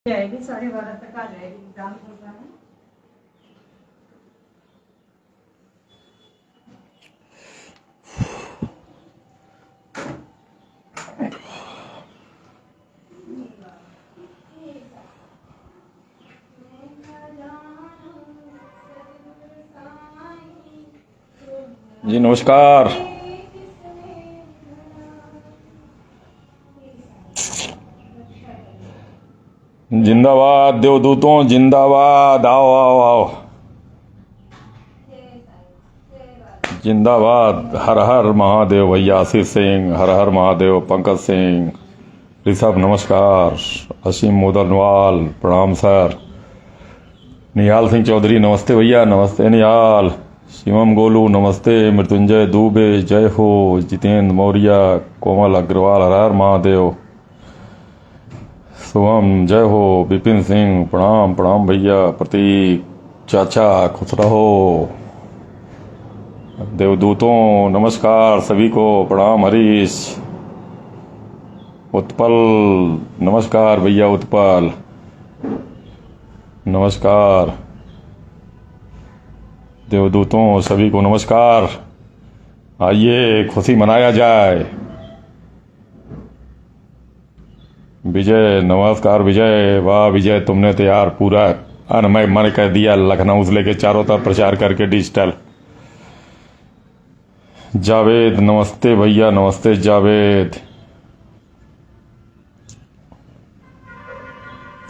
जाएगी 12:30 तक आ जाएगी एग्जाम चल रहा है। जी नमस्कार। जिंदाबाद देवदूतों, जिंदाबाद। आओ आओ आओ, जिंदाबाद। हर हर महादेव भैया आशीष सिंह, हर हर महादेव पंकज सिंह, ऋषभ नमस्कार, असीम मोदनवाल प्रणाम सर, निहाल सिंह चौधरी नमस्ते भैया, नमस्ते निहाल, शिवम गोलू नमस्ते, मृत्युंजय दुबे जय हो, जितेंद्र मौर्य, कोमल अग्रवाल हर हर महादेव, शुभम जय हो, विपिन सिंह प्रणाम प्रणाम भैया, प्रतीक चाचा खुश रहो, देवदूतों नमस्कार सभी को प्रणाम, हरीश, उत्पल नमस्कार भैया, उत्पल नमस्कार, देवदूतों सभी को नमस्कार। आइए खुशी मनाया जाए। विजय नमस्कार विजय, वाह विजय, तुमने तो यार पूरा अनमय मन कर दिया, लखनऊ से लेके चारों तरफ प्रचार करके डिजिटल। जावेद नमस्ते भैया, नमस्ते जावेद,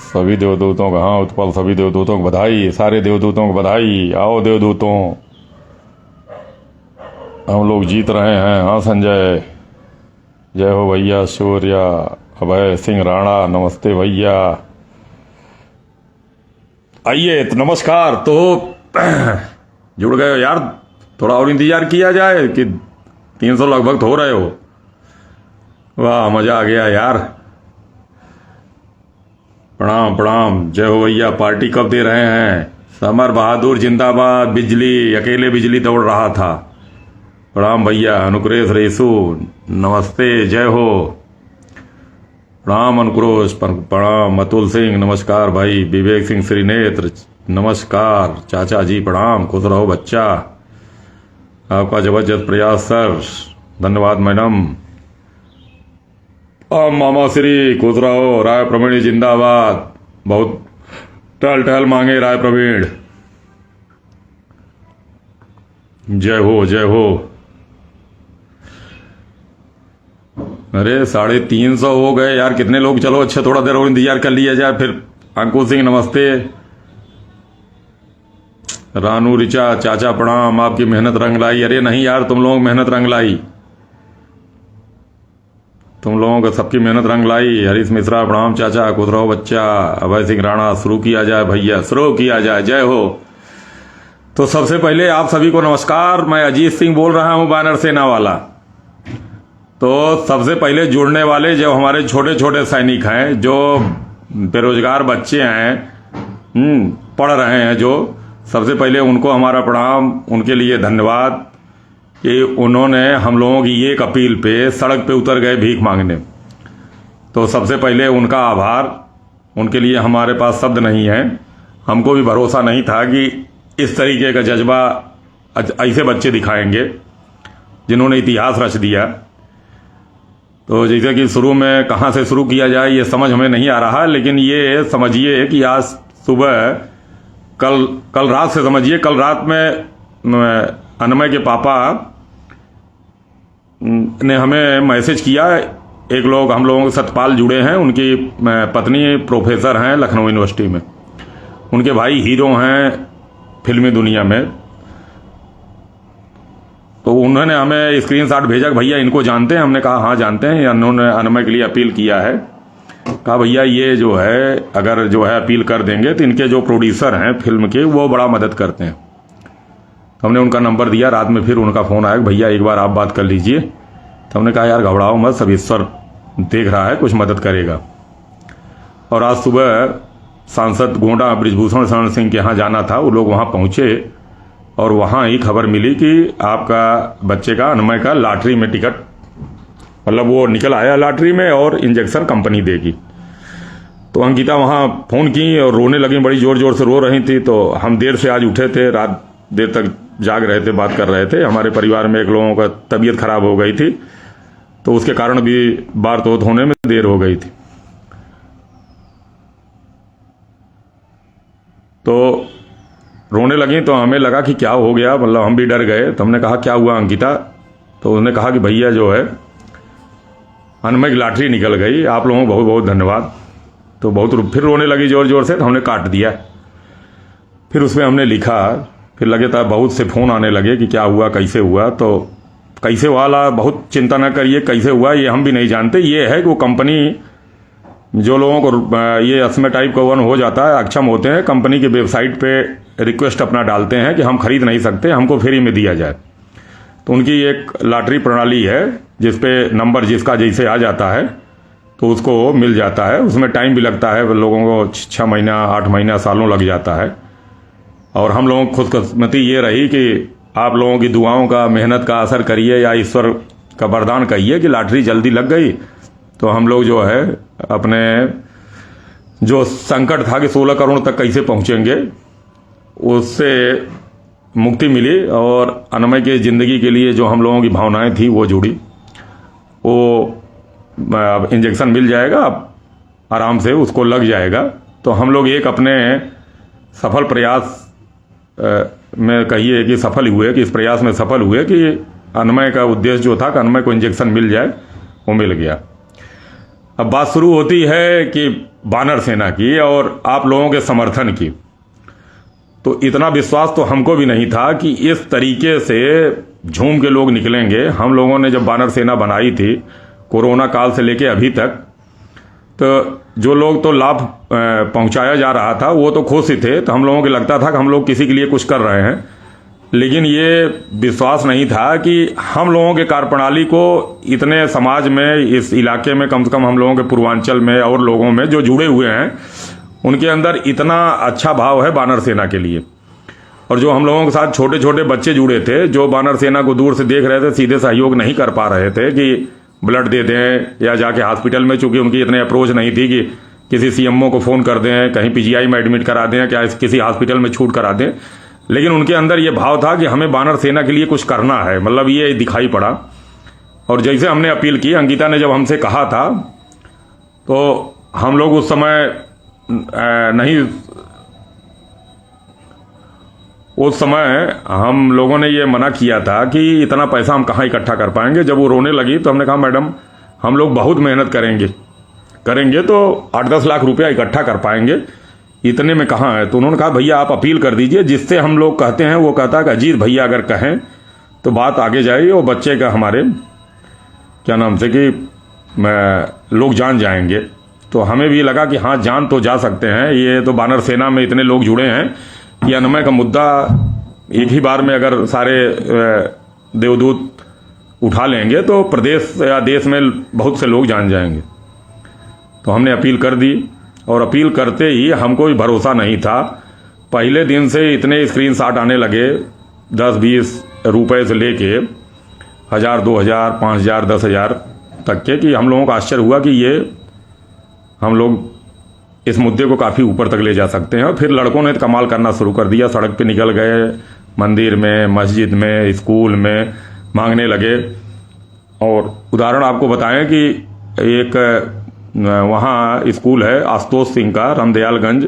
सभी देवदूतों को, हाँ उत्पल, सभी देवदूतों को बधाई, सारे देवदूतों को बधाई। आओ देवदूतों, हम लोग जीत रहे हैं। हाँ संजय जय हो भैया, सूर्या अभय सिंह राणा नमस्ते भैया। आइए तो नमस्कार। तो जुड़ गए हो यार, थोड़ा और इंतजार किया जाए कि 300 लगभग तो हो रहे हो। वाह मजा आ गया यार, प्रणाम प्रणाम, जय हो भैया। पार्टी कब दे रहे हैं? समर बहादुर जिंदाबाद, बिजली अकेले बिजली दौड़ रहा था, प्रणाम भैया। अनुक्रेश रेसू नमस्ते जय हो, प्रणाम अनुक्रोश प्रणाम, अतुल सिंह नमस्कार भाई, विवेक सिंह श्रीनेत्र नमस्कार, चाचा जी प्रणाम, खुश रहो बच्चा, आपका जबरदस्त प्रयास सर, धन्यवाद मैडम। मामा श्री खुश रहो, राय प्रवीण जिंदाबाद, बहुत टहल टहल मांगे राय प्रवीण, जय हो जय हो। अरे 350 हो गए यार, कितने लोग, चलो अच्छा थोड़ा देर और इंतजार कर लिया जाए फिर। अंकुर सिंह नमस्ते, रानू रिचा चाचा प्रणाम, आपकी मेहनत रंग लाई। अरे नहीं यार, तुम लोगों की मेहनत रंग लाई, तुम लोगों का सबकी मेहनत रंग लाई। हरीश मिश्रा प्रणाम चाचा, खुश रहो बच्चा। अभय सिंह राणा, शुरू किया जाए भैया, शुरू किया जाए, जय हो। तो सबसे पहले आप सभी को नमस्कार, मैं अजीत सिंह बोल रहा हूं, बैनर सेना वाला। तो सबसे पहले जुड़ने वाले जो हमारे छोटे छोटे सैनिक हैं, जो बेरोजगार बच्चे हैं, पढ़ रहे हैं, जो सबसे पहले उनको हमारा प्रणाम, उनके लिए धन्यवाद कि उन्होंने हम लोगों की एक अपील पे सड़क पे उतर गए भीख मांगने। तो सबसे पहले उनका आभार, उनके लिए हमारे पास शब्द नहीं है। हमको भी भरोसा नहीं था कि इस तरीके का जज्बा ऐसे बच्चे दिखाएंगे जिन्होंने इतिहास रच दिया। तो जैसे कि शुरू में कहाँ से शुरू किया जाए ये समझ हमें नहीं आ रहा, लेकिन ये समझिए कि आज सुबह कल रात से समझिए, कल रात में अनमय के पापा ने हमें मैसेज किया। एक लोग हम लोगों के सतपाल जुड़े हैं, उनकी पत्नी प्रोफेसर हैं लखनऊ यूनिवर्सिटी में, उनके भाई हीरो हैं फिल्मी दुनिया में। तो उन्होंने हमें स्क्रीनशॉट भेजा कि भैया इनको जानते हैं। हमने कहा हाँ जानते हैं। उन्होंने अनमय के लिए अपील किया है, कहा भैया ये जो है अगर जो है अपील कर देंगे तो इनके जो प्रोड्यूसर हैं फिल्म के वो बड़ा मदद करते हैं। तो हमने उनका नंबर दिया, रात में फिर उनका फ़ोन आया कि भैया एक बार आप बात कर लीजिए। तो हमने कहा यार घबराओ मत, सब ईश्वर देख रहा है, कुछ मदद करेगा। और आज सुबह सांसद गोंडा ब्रिजभूषण शरण सिंह के यहाँ जाना था, वो लोग वहाँ पहुँचे और वहाँ ही खबर मिली कि आपका बच्चे का, अनमय का लॉटरी में टिकट, मतलब वो निकल आया लॉटरी में और इंजेक्शन कंपनी देगी। तो अंकिता वहाँ फ़ोन की और रोने लगी, बड़ी ज़ोर ज़ोर से रो रही थी। तो हम देर से आज उठे थे, रात देर तक जाग रहे थे, बात कर रहे थे। हमारे परिवार में एक लोगों का तबीयत खराब हो गई थी, तो उसके कारण भी बात होने में देर हो गई थी। तो रोने लगी तो हमें लगा कि क्या हो गया, मतलब हम भी डर गए। तो हमने कहा क्या हुआ अंकिता? तो उसने कहा कि भैया जो है अनमय की लॉटरी निकल गई, आप लोगों को बहुत बहुत धन्यवाद। तो फिर रोने लगी ज़ोर ज़ोर से। तो हमने काट दिया। फिर उसमें हमने लिखा, फिर लगे था बहुत से फ़ोन आने लगे कि क्या हुआ, कैसे हुआ। तो कैसे वाला बहुत चिंता न करिए, कैसे हुआ ये हम भी नहीं जानते। ये है कि वो कंपनी, जो लोगों को ये अस्मे टाइप का वन हो जाता है, अक्षम होते हैं, कंपनी की वेबसाइट पे रिक्वेस्ट अपना डालते हैं कि हम खरीद नहीं सकते, हमको फ्री में दिया जाए। तो उनकी एक लॉटरी प्रणाली है जिसपे नंबर जिसका जैसे आ जाता है तो उसको मिल जाता है। उसमें टाइम भी लगता है, लोगों को 6 महीना 8 महीना सालों लग जाता है। और हम लोगों की खुशकिस्मती ये रही कि आप लोगों की दुआओं का, मेहनत का असर करिए या ईश्वर का वरदान कहिए कि लॉटरी जल्दी लग गई। तो हम लोग जो है अपने जो संकट था कि 16 करोड़ तक कैसे पहुंचेंगे, उससे मुक्ति मिली। और अनमय की ज़िंदगी के लिए जो हम लोगों की भावनाएं थी वो जुड़ी। वो इंजेक्शन मिल जाएगा, आराम से उसको लग जाएगा। तो हम लोग एक अपने सफल प्रयास में कहिए कि सफल हुए, कि इस प्रयास में सफल हुए कि अनमय का उद्देश्य जो था कि अनमय को इंजेक्शन मिल जाए, वो मिल गया। अब बात शुरू होती है कि बानर सेना की और आप लोगों के समर्थन की। तो इतना विश्वास तो हमको भी नहीं था कि इस तरीके से झूम के लोग निकलेंगे। हम लोगों ने जब बानर सेना बनाई थी कोरोना काल से लेके अभी तक, तो जो लोग तो लाभ पहुंचाया जा रहा था वो तो खुश ही थे। तो हम लोगों को लगता था कि हम लोग किसी के लिए कुछ कर रहे हैं, लेकिन ये विश्वास नहीं था कि हम लोगों के कार्यप्रणाली को इतने समाज में, इस इलाके में, कम से कम हम लोगों के पूर्वांचल में और लोगों में जो जुड़े हुए हैं, उनके अंदर इतना अच्छा भाव है बानर सेना के लिए। और जो हम लोगों के साथ छोटे छोटे बच्चे जुड़े थे, जो बानर सेना को दूर से देख रहे थे, सीधे सहयोग नहीं कर पा रहे थे कि ब्लड दे दें या जाके हॉस्पिटल में, चूंकि उनकी इतने अप्रोच नहीं थी कि किसी सीएमओ को फ़ोन कर दें, कहीं पीजीआई में एडमिट करा दें, क्या किसी हॉस्पिटल में छूट करा दें। लेकिन उनके अंदर ये भाव था कि हमें बानर सेना के लिए कुछ करना है, मतलब ये दिखाई पड़ा। और जैसे हमने अपील की, अंकिता ने जब हमसे कहा था, तो हम लोग उस समय उस समय हम लोगों ने ये मना किया था कि इतना पैसा हम कहाँ इकट्ठा कर पाएंगे। जब वो रोने लगी तो हमने कहा मैडम हम लोग बहुत मेहनत करेंगे तो 8-10 लाख रुपया इकट्ठा कर पाएंगे, इतने में कहाँ है। तो उन्होंने कहा भैया आप अपील कर दीजिए, जिससे हम लोग कहते हैं वो कहता है कि अजीत भैया अगर कहें तो बात आगे जाएगी और बच्चे का हमारे क्या नाम से कि लोग जान जाएंगे। तो हमें भी लगा कि हाँ जान तो जा सकते हैं। ये तो बानर सेना में इतने लोग जुड़े हैं कि अनमय का मुद्दा एक ही बार में अगर सारे देवदूत उठा लेंगे तो प्रदेश या देश में बहुत से लोग जान जाएंगे। तो हमने अपील कर दी और अपील करते ही हमको भी भरोसा नहीं था। पहले दिन से इतने स्क्रीनशॉट आने लगे 10-20 रुपए से लेके 1000, 2000, 5000, 10,000 तक के, कि हम लोगों को आश्चर्य हुआ कि ये हम लोग इस मुद्दे को काफ़ी ऊपर तक ले जा सकते हैं। और फिर लड़कों ने कमाल करना शुरू कर दिया, सड़क पे निकल गए, मंदिर में, मस्जिद में, स्कूल में मांगने लगे। और उदाहरण आपको बताएं कि एक वहाँ स्कूल है आशुतोष सिंह का, रामदयालगंज,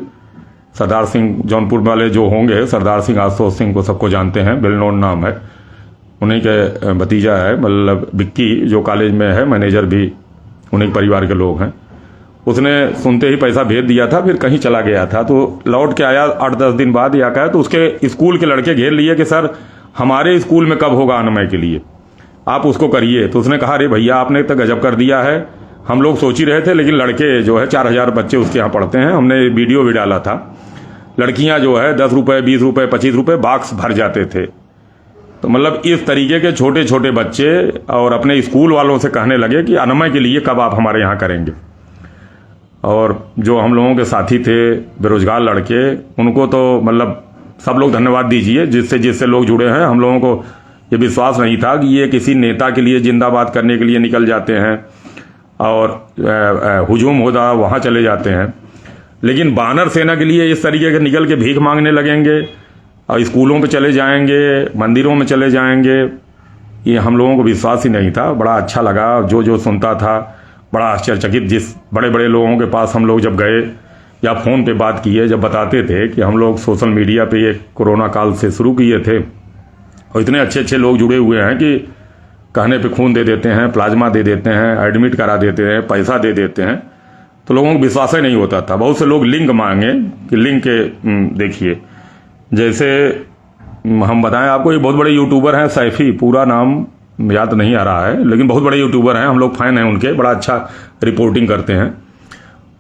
सरदार सिंह जौनपुर वाले जो होंगे, सरदार सिंह आशुतोष सिंह को सबको जानते हैं, वेल नोन नाम है, उन्हीं के भतीजा है, मतलब विक्की जो कॉलेज में है मैनेजर भी उन्हीं के परिवार के लोग हैं। उसने सुनते ही पैसा भेज दिया था, फिर कहीं चला गया था, तो लौट के आया 8-10 दिन बाद या क्या, तो उसके स्कूल के लड़के घेर लिए कि सर हमारे स्कूल में कब होगा अनमय के लिए, आप उसको करिए। तो उसने कहा अरे भैया आपने तो गजब कर दिया है, हम लोग सोच ही रहे थे, लेकिन लड़के जो है 4000 बच्चे उसके यहाँ पढ़ते हैं, हमने वीडियो भी डाला था, लड़कियां जो है 10 रुपए, 20 रुपए, 25 रुपए बॉक्स भर जाते थे। तो मतलब इस तरीके के छोटे छोटे बच्चे और अपने स्कूल वालों से कहने लगे कि अनमय के लिए कब आप हमारे यहाँ करेंगे। और जो हम लोगों के साथी थे बेरोजगार लड़के, उनको तो मतलब सब लोग धन्यवाद दीजिए, जिससे लोग जुड़े हैं। हम लोगों को ये विश्वास नहीं था कि ये किसी नेता के लिए जिंदाबाद करने के लिए निकल जाते हैं और हुजूम होता वहाँ चले जाते हैं। लेकिन वानर सेना के लिए इस तरीके के निकल के भीख मांगने लगेंगे और स्कूलों पे चले जाएंगे, मंदिरों में चले जाएंगे, ये हम लोगों को विश्वास ही नहीं था। बड़ा अच्छा लगा, जो सुनता था बड़ा आश्चर्यचकित। जिस बड़े बड़े लोगों के पास हम लोग जब गए या फ़ोन पे बात किए, जब बताते थे कि हम लोग सोशल मीडिया पे ये कोरोना काल से शुरू किए थे और इतने अच्छे अच्छे लोग जुड़े हुए हैं कि कहने पे खून दे देते हैं, प्लाज्मा दे देते हैं, एडमिट करा देते हैं, पैसा दे देते हैं, तो लोगों को विश्वास ही नहीं होता था। बहुत से लोग लिंक मांगे कि लिंक के देखिए, जैसे हम बताएं आपको, एक बहुत बड़े यूट्यूबर हैं सैफी, पूरा नाम याद नहीं आ रहा है, लेकिन बहुत बड़े यूट्यूबर हैं, हम लोग फैन हैं उनके, बड़ा अच्छा रिपोर्टिंग करते हैं।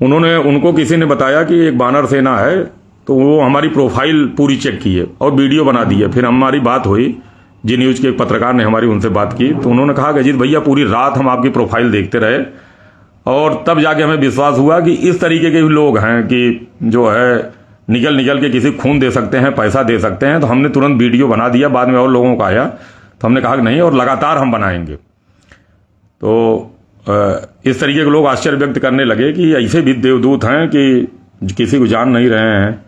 उनको किसी ने बताया कि एक वानर सेना है, तो वो हमारी प्रोफाइल पूरी चेक किए और वीडियो बना दी है। फिर हमारी बात हुई, जी न्यूज़ के एक पत्रकार ने हमारी उनसे बात की, तो उन्होंने कहा कि अजीत भैया पूरी रात हम आपकी प्रोफाइल देखते रहे और तब जाके हमें विश्वास हुआ कि इस तरीके के भी लोग हैं कि जो है निकल के किसी खून दे सकते हैं, पैसा दे सकते हैं। तो हमने तुरंत वीडियो बना दिया, बाद में और लोगों का आया तो हमने कहा कि नहीं, और लगातार हम बनाएंगे। तो इस तरीके के लोग आश्चर्य व्यक्त करने लगे कि ऐसे भी देवदूत हैं कि किसी को जान नहीं रहे हैं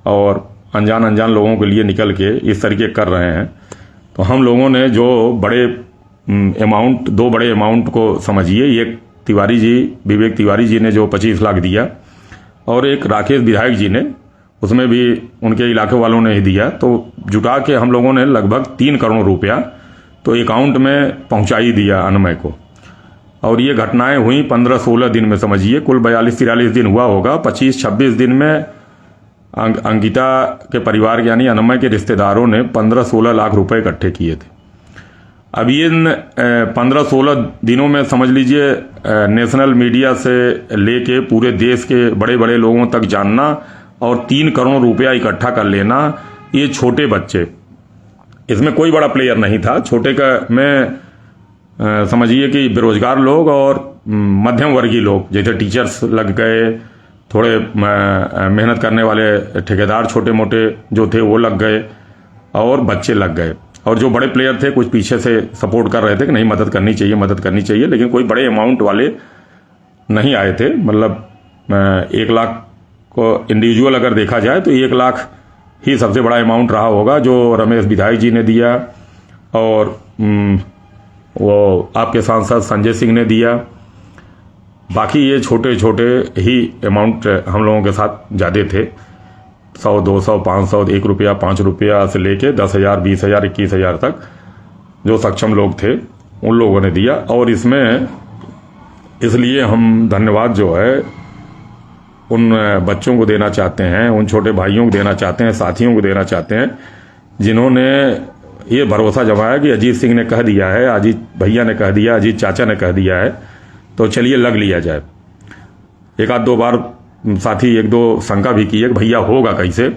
और अनजान लोगों के लिए निकल के इस तरीके कर रहे हैं। तो हम लोगों ने जो बड़े अमाउंट, 2 बड़े अमाउंट को समझिए, एक तिवारी जी, विवेक तिवारी जी ने जो 25 लाख दिया और एक राकेश विधायक जी ने, उसमें भी उनके इलाके वालों ने ही दिया, तो जुटा के हम लोगों ने लगभग 3 करोड़ रुपया तो अकाउंट में पहुंचा ही दिया अनमय को। और ये घटनाएं हुई 15-16 दिन में, समझिए कुल 42-43 दिन हुआ होगा। 25-26 दिन में अंकिता के परिवार यानी अनमय के रिश्तेदारों ने 15-16 लाख रुपए इकट्ठे किए थे। अब इन 15-16 दिनों में समझ लीजिए नेशनल मीडिया से लेके पूरे देश के बड़े बड़े लोगों तक जानना और 3 करोड़ रुपया इकट्ठा कर लेना। ये छोटे बच्चे, इसमें कोई बड़ा प्लेयर नहीं था, छोटे का में समझिए कि बेरोजगार लोग और मध्यम वर्गीय लोग, जैसे टीचर्स लग गए, थोड़े मेहनत करने वाले ठेकेदार छोटे मोटे जो थे वो लग गए और बच्चे लग गए। और जो बड़े प्लेयर थे कुछ पीछे से सपोर्ट कर रहे थे कि नहीं मदद करनी चाहिए, लेकिन कोई बड़े अमाउंट वाले नहीं आए थे। मतलब 1 लाख को इंडिविजुअल अगर देखा जाए तो 1 लाख ही सबसे बड़ा अमाउंट रहा होगा जो रमेश विधायक जी ने दिया और वो आपके सांसद संजय सिंह ने दिया। बाकी ये छोटे छोटे ही अमाउंट हम लोगों के साथ ज़्यादा थे, 100, 200, 500, 1 रुपया, 5 रुपया से लेके 10,000, 20,000, 21,000 तक जो सक्षम लोग थे उन लोगों ने दिया। और इसमें इसलिए हम धन्यवाद जो है उन बच्चों को देना चाहते हैं, उन छोटे भाइयों को देना चाहते हैं, साथियों को देना चाहते हैं जिन्होंने ये भरोसा जमाया कि अजीत सिंह ने कह दिया है, अजीत भैया ने कह दिया, अजीत चाचा ने कह दिया है, तो चलिए लग लिया जाए। 1-2 बार साथी 1-2 शंका भी की है कि भैया होगा कैसे,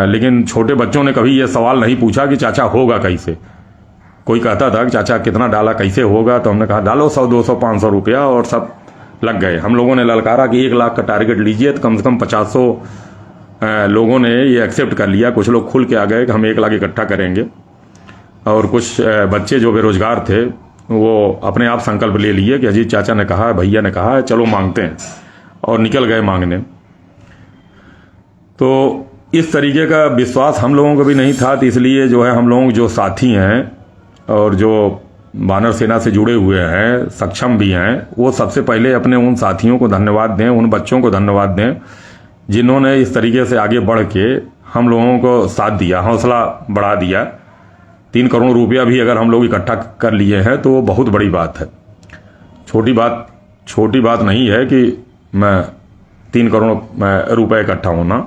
लेकिन छोटे बच्चों ने कभी ये सवाल नहीं पूछा कि चाचा होगा कैसे। कोई कहता था कि चाचा कितना डाला, कैसे होगा, तो हमने कहा डालो 100, 200, 500 रुपया, और सब लग गए। हम लोगों ने ललकारा कि 1 लाख का टारगेट लीजिए, तो कम से कम 500 लोगों ने ये एक्सेप्ट कर लिया। कुछ लोग खुल के आ गए कि हम 1 लाख इकट्ठा करेंगे, और कुछ बच्चे जो बेरोजगार थे वो अपने आप संकल्प ले लिए कि अजीत चाचा ने कहा, भैया ने कहा, चलो मांगते हैं, और निकल गए मांगने। तो इस तरीके का विश्वास हम लोगों को भी नहीं था, तो इसलिए जो है हम लोग जो साथी हैं और जो वानर सेना से जुड़े हुए हैं, सक्षम भी हैं, वो सबसे पहले अपने उन साथियों को धन्यवाद दें, उन बच्चों को धन्यवाद दें जिन्होंने इस तरीके से आगे बढ़ के हम लोगों को साथ दिया, हौसला बढ़ा दिया। 3 करोड़ रुपया भी अगर हम लोग इकट्ठा कर लिए हैं तो वो बहुत बड़ी बात है, छोटी बात नहीं है कि मैं 3 करोड़ रुपए इकट्ठा होना।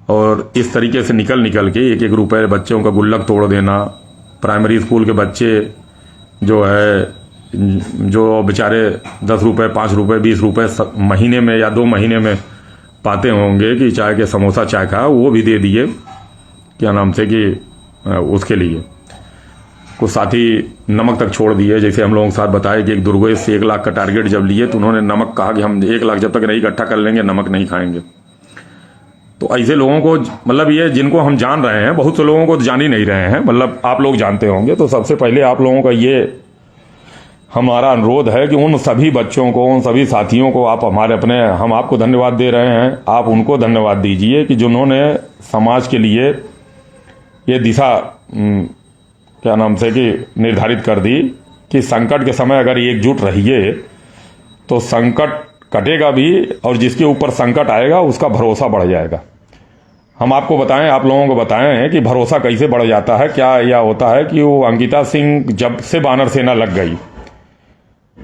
और इस तरीके से निकल के 1-1 रुपए बच्चों का गुल्लक तोड़ देना। प्राइमरी स्कूल के बच्चे जो है, जो बेचारे 10 रुपए, 5 रुपए, 20 रुपए महीने में या 2 महीने में पाते होंगे कि चाय के समोसा चाय का, वो भी दे दिए, क्या नाम से कि उसके लिए। कुछ साथी नमक तक छोड़ दिए, जैसे हम लोगों के साथ बताए कि एक दुर्गेश से 1 लाख का टारगेट जब लिए तो उन्होंने नमक कहा कि हम 1 लाख जब तक नहीं इकट्ठा कर लेंगे नमक नहीं खाएंगे। तो ऐसे लोगों को, मतलब ये जिनको हम जान रहे हैं, बहुत से लोगों को तो जान ही नहीं रहे हैं, मतलब आप लोग जानते होंगे। तो सबसे पहले आप लोगों का ये हमारा अनुरोध है कि उन सभी बच्चों को, उन सभी साथियों को आप हमारे अपने, हम आपको धन्यवाद दे रहे हैं, आप उनको धन्यवाद दीजिए कि जिन्होंने समाज के लिए ये दिशा क्या नाम से कि निर्धारित कर दी कि संकट के समय अगर एकजुट रहिए तो संकट कटेगा भी, और जिसके ऊपर संकट आएगा उसका भरोसा बढ़ जाएगा। हम आपको बताएं, आप लोगों को बताएं कि भरोसा कैसे बढ़ जाता है। क्या यह होता है कि वो अंकिता सिंह जब से वानर सेना लग गई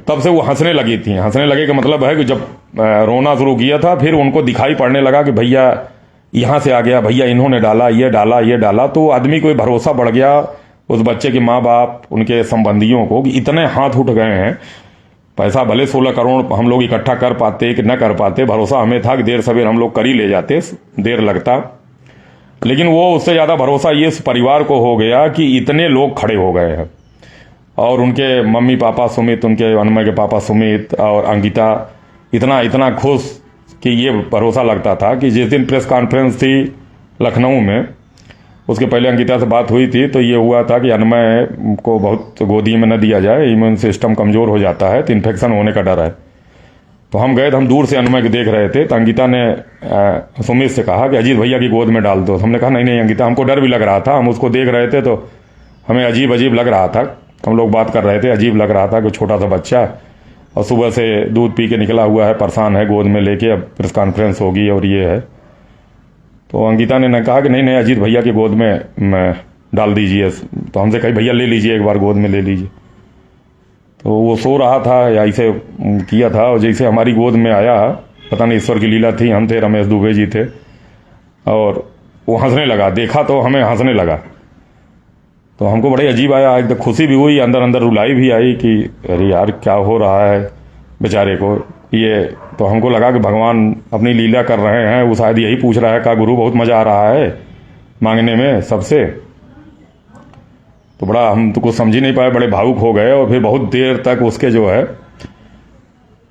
तब से वो हंसने लगी थी। हंसने लगे का मतलब है कि जब रोना शुरू किया था, फिर उनको दिखाई पड़ने लगा कि भैया यहाँ से आ गया, भैया इन्होंने डाला, ये डाला, ये डाला, तो आदमी को भरोसा बढ़ गया उस बच्चे के माँ बाप, उनके संबंधियों को, कि इतने हाथ उठ गए हैं। पैसा भले 16 करोड़ हम लोग इकट्ठा कर पाते कि न कर पाते, भरोसा हमें था कि देर सवेर हम लोग कर ही ले जाते, देर लगता, लेकिन वो उससे ज़्यादा भरोसा ये इस परिवार को हो गया कि इतने लोग खड़े हो गए हैं। और उनके मम्मी पापा सुमित, उनके अनमय के पापा सुमित और अंकिता इतना इतना खुश कि ये भरोसा लगता था कि जिस दिन प्रेस कॉन्फ्रेंस थी लखनऊ में, उसके पहले अंकिता से बात हुई थी, तो ये हुआ था कि अनमय को बहुत गोदी में न दिया जाए, इम्यून सिस्टम कमज़ोर हो जाता है तो इन्फेक्शन होने का डर है। तो हम गए, हम दूर से अनमय को देख रहे थे, तो अंकिता ने सुमित से कहा कि अजीत भैया की गोद में डाल दो। हमने कहा नहीं नहीं अंकिता, हमको डर भी लग रहा था, हम उसको देख रहे थे तो हमें अजीब अजीब लग रहा था, हम लोग बात कर रहे थे, अजीब लग रहा था कि छोटा सा बच्चा और सुबह से दूध पी के निकला हुआ है, परेशान है, गोद में लेके अब प्रेस कॉन्फ्रेंस होगी और ये है। तो अंकिता ने कहा कि नहीं नहीं अजीत भैया की गोद में डाल दीजिए। तो हमसे कही भैया ले लीजिए, एक बार गोद में ले लीजिए। तो वो सो रहा था या ऐसे किया था, और जैसे हमारी गोद में आया, पता नहीं ईश्वर की लीला थी, हम थे, रमेश दुबे जी थे, और वो हंसने लगा, देखा तो हमें हंसने लगा। तो हमको बड़े अजीब आया, एकदम खुशी भी हुई, अंदर अंदर रुलाई भी आई कि अरे यार क्या हो रहा है बेचारे को ये। तो हमको लगा कि भगवान अपनी लीला कर रहे हैं, वो शायद यही पूछ रहा है का गुरु बहुत मज़ा आ रहा है मांगने में सबसे। तो बड़ा हम तो कुछ समझ ही नहीं पाए, बड़े भावुक हो गए, और फिर बहुत देर तक उसके जो है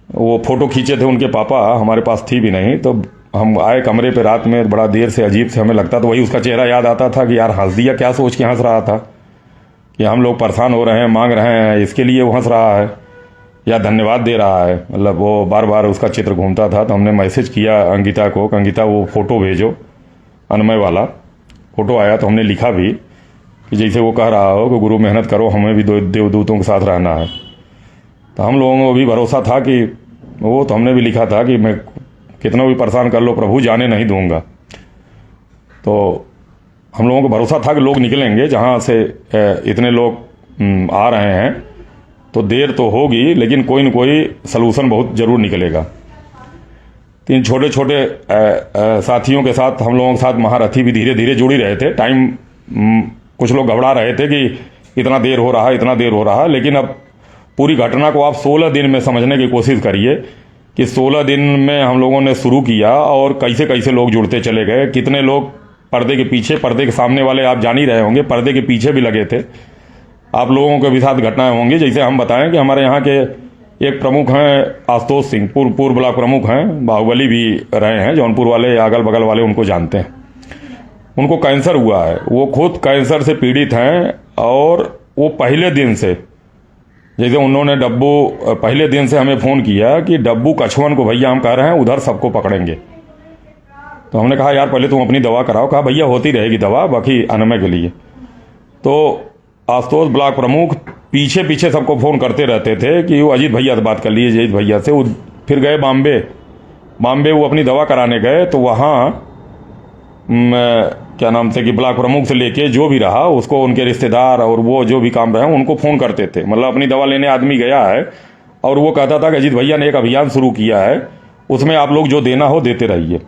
वो फ़ोटो खींचे थे उनके पापा, हमारे पास थी भी नहीं। तो हम आए कमरे पे रात में, बड़ा देर से अजीब से हमें लगता, तो वही उसका चेहरा याद आता था कि यार हंस दिया, क्या सोच के हंस रहा था कि हम लोग परेशान हो रहे हैं, मांग रहे हैं, इसके लिए वो हंस रहा है या धन्यवाद दे रहा है। मतलब वो बार बार उसका चित्र घूमता था। तो हमने मैसेज किया अंकिता को, अंकिता वो फ़ोटो भेजो, अनमय वाला फ़ोटो आया। तो हमने लिखा भी कि जैसे वो कह रहा हो कि गुरु मेहनत करो, हमें भी देवदूतों के साथ रहना है। तो हम लोगों को भी भरोसा था कि वो, तो हमने भी लिखा था कि मैं कितना भी परेशान कर लो, प्रभु जाने नहीं दूंगा। तो हम लोगों को भरोसा था कि लोग निकलेंगे, जहाँ से इतने लोग आ रहे हैं तो देर तो होगी, लेकिन कोई न कोई सलूशन बहुत ज़रूर निकलेगा। तो इन छोटे छोटे साथियों के साथ, हम लोगों के साथ महारथी भी धीरे धीरे जुड़ ही रहे थे। टाइम कुछ लोग घबरा रहे थे कि इतना देर हो रहा है, इतना देर हो रहा है, लेकिन अब पूरी घटना को आप 16 दिन में समझने की कोशिश करिए कि 16 दिन में हम लोगों ने शुरू किया और कैसे कैसे लोग जुड़ते चले गए, कितने लोग पर्दे के पीछे, पर्दे के सामने वाले आप जान ही रहे होंगे, पर्दे के पीछे भी लगे थे। आप लोगों के भी साथ घटनाएं होंगी। जैसे हम बताएं कि हमारे यहाँ के एक प्रमुख हैं आशुतोष सिंह, पूर्व ब्लॉक प्रमुख हैं, बाहुबली भी रहे हैं, जौनपुर वाले अगल बगल वाले उनको जानते हैं। उनको कैंसर हुआ है, वो खुद कैंसर से पीड़ित हैं, और वो पहले दिन से, जैसे उन्होंने डब्बू, पहले दिन से हमें फ़ोन किया कि डब्बू कछुअन को भैया हम कह रहे हैं उधर सबको पकड़ेंगे। तो हमने कहा यार पहले तुम अपनी दवा कराओ। कहा भैया होती रहेगी दवा, बाकी अनमय के लिए। तो आशुतोष ब्लॉक प्रमुख पीछे पीछे सबको फ़ोन करते रहते थे कि वो अजीत भैया से बात कर लीजिए, अजीत भैया से। वो फिर गए बॉम्बे वो अपनी दवा कराने गए। तो वहाँ क्या नाम से कि ब्लॉक प्रमुख से लेके जो भी रहा उसको, उनके रिश्तेदार और वो जो भी काम रहे उनको फ़ोन करते थे। मतलब अपनी दवा लेने आदमी गया है और वो कहता था कि अजीत भैया ने एक अभियान शुरू किया है, उसमें आप लोग जो देना हो देते रहिए।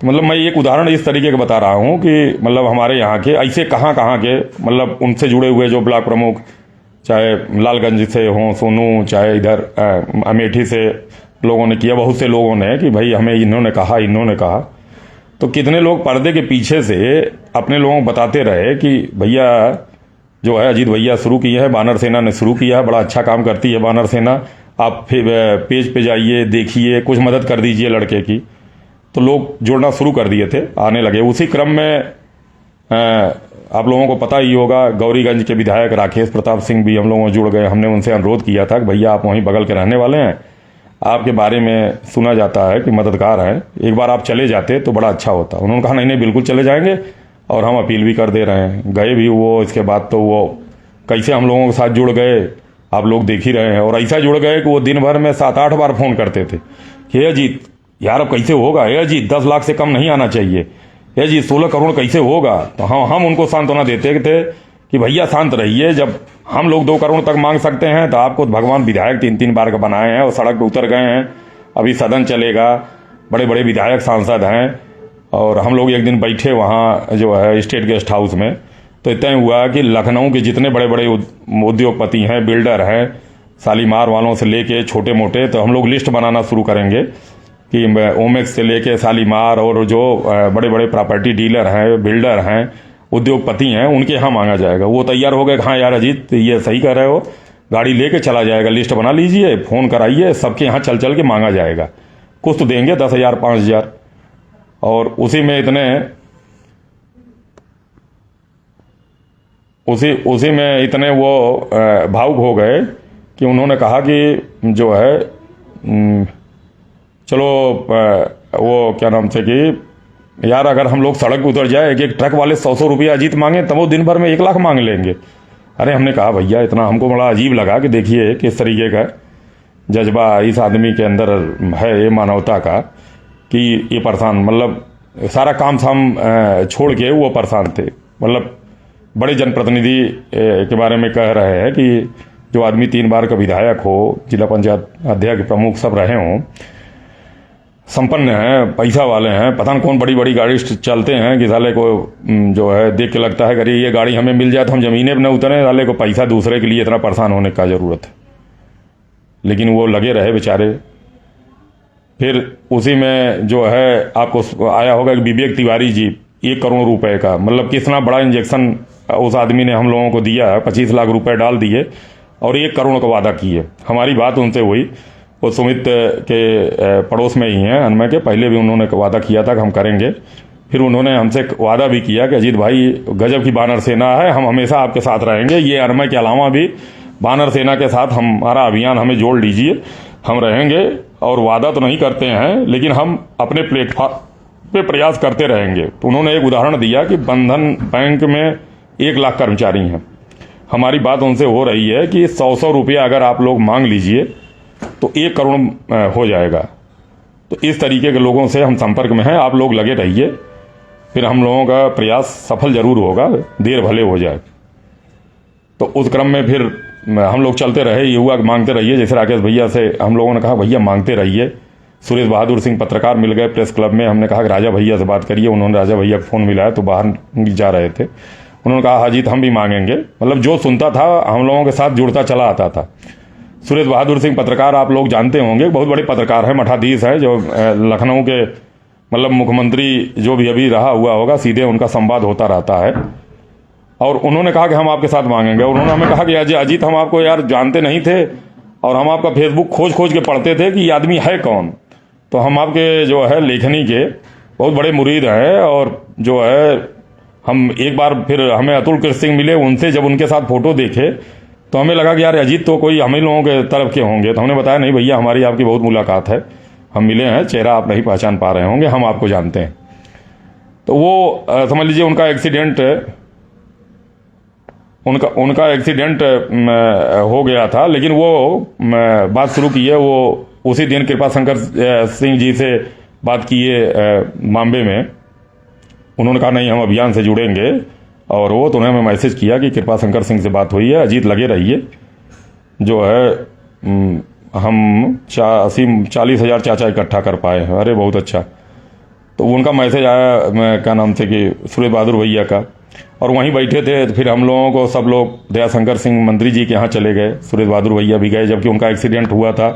मतलब मैं एक उदाहरण इस तरीके का बता रहा हूँ कि मतलब हमारे यहाँ के ऐसे कहाँ के, मतलब उनसे जुड़े हुए जो ब्लॉक प्रमुख, चाहे लालगंज से हों सोनू, चाहे इधर अमेठी से लोगों ने किया, बहुत से लोगों ने कि भाई हमें इन्होंने कहा। तो कितने लोग पर्दे के पीछे से अपने लोगों को बताते रहे कि भैया जो है अजीत भैया शुरू किए हैं, वानर सेना ने शुरू किया है, बड़ा अच्छा काम करती है वानर सेना, आप फिर पेज पे जाइए, देखिए, कुछ मदद कर दीजिए लड़के की। तो लोग जुड़ना शुरू कर दिए थे, आने लगे। उसी क्रम में आप लोगों को पता ही होगा, गौरीगंज के विधायक राकेश प्रताप सिंह भी हम लोगों से जुड़ गए। हमने उनसे अनुरोध किया था कि भैया आप वहीं बगल के रहने वाले हैं, आपके बारे में सुना जाता है कि मददगार हैं, एक बार आप चले जाते तो बड़ा अच्छा होता। उन्होंने कहा नहीं नहीं बिल्कुल चले जाएंगे, और हम अपील भी कर दे रहे हैं। गए भी वो, इसके बाद तो वो कैसे हम लोगों के साथ जुड़ गए आप लोग देख ही रहे हैं। और ऐसा जुड़ गए कि वो दिन भर में 7-8 बार फ़ोन करते थे कि हे अजीत यार अब कैसे होगा, हे अजीत 10 लाख से कम नहीं आना चाहिए, हे जी 16 करोड़ कैसे होगा। तो हम उनको सांत्वना देते थे कि भैया शांत रहिए, जब हम लोग 2 करोड़ तक मांग सकते हैं तो आपको भगवान विधायक 3-3 बार का बनाए हैं और सड़क पर उतर गए हैं। अभी सदन चलेगा, बड़े बड़े विधायक सांसद हैं, और हम लोग एक दिन बैठे वहाँ जो है स्टेट गेस्ट हाउस में, तो इतना हुआ कि लखनऊ के जितने बड़े बड़े उद्योगपति हैं, बिल्डर हैं, शालीमार वालों से लेके छोटे मोटे, तो हम लोग लिस्ट बनाना शुरू करेंगे कि ओमेक्स से लेके शालीमार और जो बड़े बड़े प्रॉपर्टी डीलर हैं, बिल्डर हैं, उद्योगपति हैं, उनके यहाँ मांगा जाएगा। वो तैयार हो गए, हाँ यार अजीत ये सही कह रहे हो, गाड़ी लेके चला जाएगा, लिस्ट बना लीजिए, फ़ोन कराइए, सबके यहाँ चल चल के मांगा जाएगा, कुछ तो देंगे 10,000 5,000। और उसी में इतने वो भावुक हो गए कि उन्होंने कहा कि जो है चलो वो क्या नाम से कि यार अगर हम लोग सड़क पर उतर जाए, एक ट्रक वाले 100 रुपया अजीत मांगे तब वो दिन भर में 1 लाख मांग लेंगे। अरे हमने कहा भैया इतना, हमको बड़ा अजीब लगा कि देखिए किस तरीके का जज्बा इस आदमी के अंदर है, ये मानवता का, कि ये परेशान, मतलब सारा काम साम छोड़ के वो परेशान थे। मतलब बड़े जनप्रतिनिधि के बारे में कह रहे हैं कि जो आदमी 3 बार का विधायक हो, जिला पंचायत अध्यक्ष प्रमुख सब रहे हों, संपन्न हैं, पैसा वाले हैं, पता नहीं कौन बड़ी बड़ी गाड़ी चलते हैं कि साले को जो है देख के लगता है कि अरे ये गाड़ी हमें मिल जाए तो हम ज़मीने पर न उतरे, साले को पैसा दूसरे के लिए इतना परेशान होने का ज़रूरत है। लेकिन वो लगे रहे बेचारे। फिर उसी में जो है आपको आया होगा कि विवेक तिवारी जी 1 करोड़ रुपए का, मतलब कितना बड़ा इंजेक्शन उस आदमी ने हम लोगों को दिया है, 25 लाख रुपए डाल दिए और 1 करोड़ का वादा किए। हमारी बात उनसे हुई, वो सुमित के पड़ोस में ही हैं अनमय के, पहले भी उन्होंने वादा किया था कि हम करेंगे। फिर उन्होंने हमसे वादा भी किया कि अजीत भाई गजब की बानर सेना है, हम हमेशा आपके साथ रहेंगे, ये अनमय के अलावा भी बानर सेना के साथ हमारा अभियान हमें जोड़ लीजिए, हम रहेंगे। और वादा तो नहीं करते हैं लेकिन हम अपने प्लेटफॉर्म पे प्रयास करते रहेंगे। तो उन्होंने एक उदाहरण दिया कि बंधन बैंक में 1 लाख कर्मचारी हैं। हमारी बात उनसे हो रही है कि 100 रुपया अगर आप लोग मांग लीजिए तो 1 करोड़ हो जाएगा। तो इस तरीके के लोगों से हम संपर्क में हैं, आप लोग लगे रहिए, फिर हम लोगों का प्रयास सफल जरूर होगा, देर भले हो जाए। तो उस क्रम में फिर हम लोग चलते रहे, ये हुआ कि मांगते रहिए। जैसे राकेश भैया से हम लोगों ने कहा भैया मांगते रहिए। सुरेश बहादुर सिंह पत्रकार मिल गए प्रेस क्लब में, हमने कहा कि राजा भैया से बात करिए। उन्होंने राजा भैया को फ़ोन मिलाया तो बाहर जा रहे थे, उन्होंने कहा हाजीत हम भी मांगेंगे। मतलब जो सुनता था हम लोगों के साथ जुड़ता चला आता था। सुरेश बहादुर सिंह पत्रकार आप लोग जानते होंगे, बहुत बड़े पत्रकार हैं, मठाधीश हैं, जो लखनऊ के मतलब मुख्यमंत्री जो भी अभी रहा हुआ होगा, सीधे उनका संवाद होता रहता है। और उन्होंने कहा कि हम आपके साथ मांगेंगे। उन्होंने हमें कहा कि अजीत हम आपको यार जानते नहीं थे और हम आपका फेसबुक खोज खोज के पढ़ते थे कि ये आदमी है कौन। तो हम आपके जो है लेखनी के बहुत बड़े मुरीद हैं। और जो है हम एक बार फिर हमें अतुल कृष्ण सिंह मिले, उनसे जब उनके साथ फ़ोटो देखे तो हमें लगा कि यार अजीत तो कोई हम ही लोगों के तरफ के होंगे। तो हमने बताया नहीं भैया हमारी आपकी बहुत मुलाकात है, हम मिले हैं, चेहरा आप नहीं पहचान पा रहे होंगे, हम आपको जानते हैं। तो वो समझ लीजिए उनका एक्सीडेंट हो गया था। लेकिन वो बात शुरू की है, वो उसी दिन कृपा शंकर सिंह जी से बात किए बॉम्बे में। उन्होंने कहा नहीं हम अभियान से जुड़ेंगे, और वो तो उन्होंने हमें मैसेज किया कि कृपा शंकर सिंह से बात हुई है, अजीत लगे रहिए, जो है हम 40,000 चाचा इकट्ठा कर पाए हैं। अरे बहुत अच्छा। तो उनका मैसेज आया क्या नाम से कि सुरेश बहादुर भैया का, और वहीं बैठे थे। तो फिर हम लोगों को सब लोग दयाशंकर सिंह मंत्री जी के यहाँ चले गए, सुरेश बहादुर भैया भी गए, जबकि उनका एक्सीडेंट हुआ था,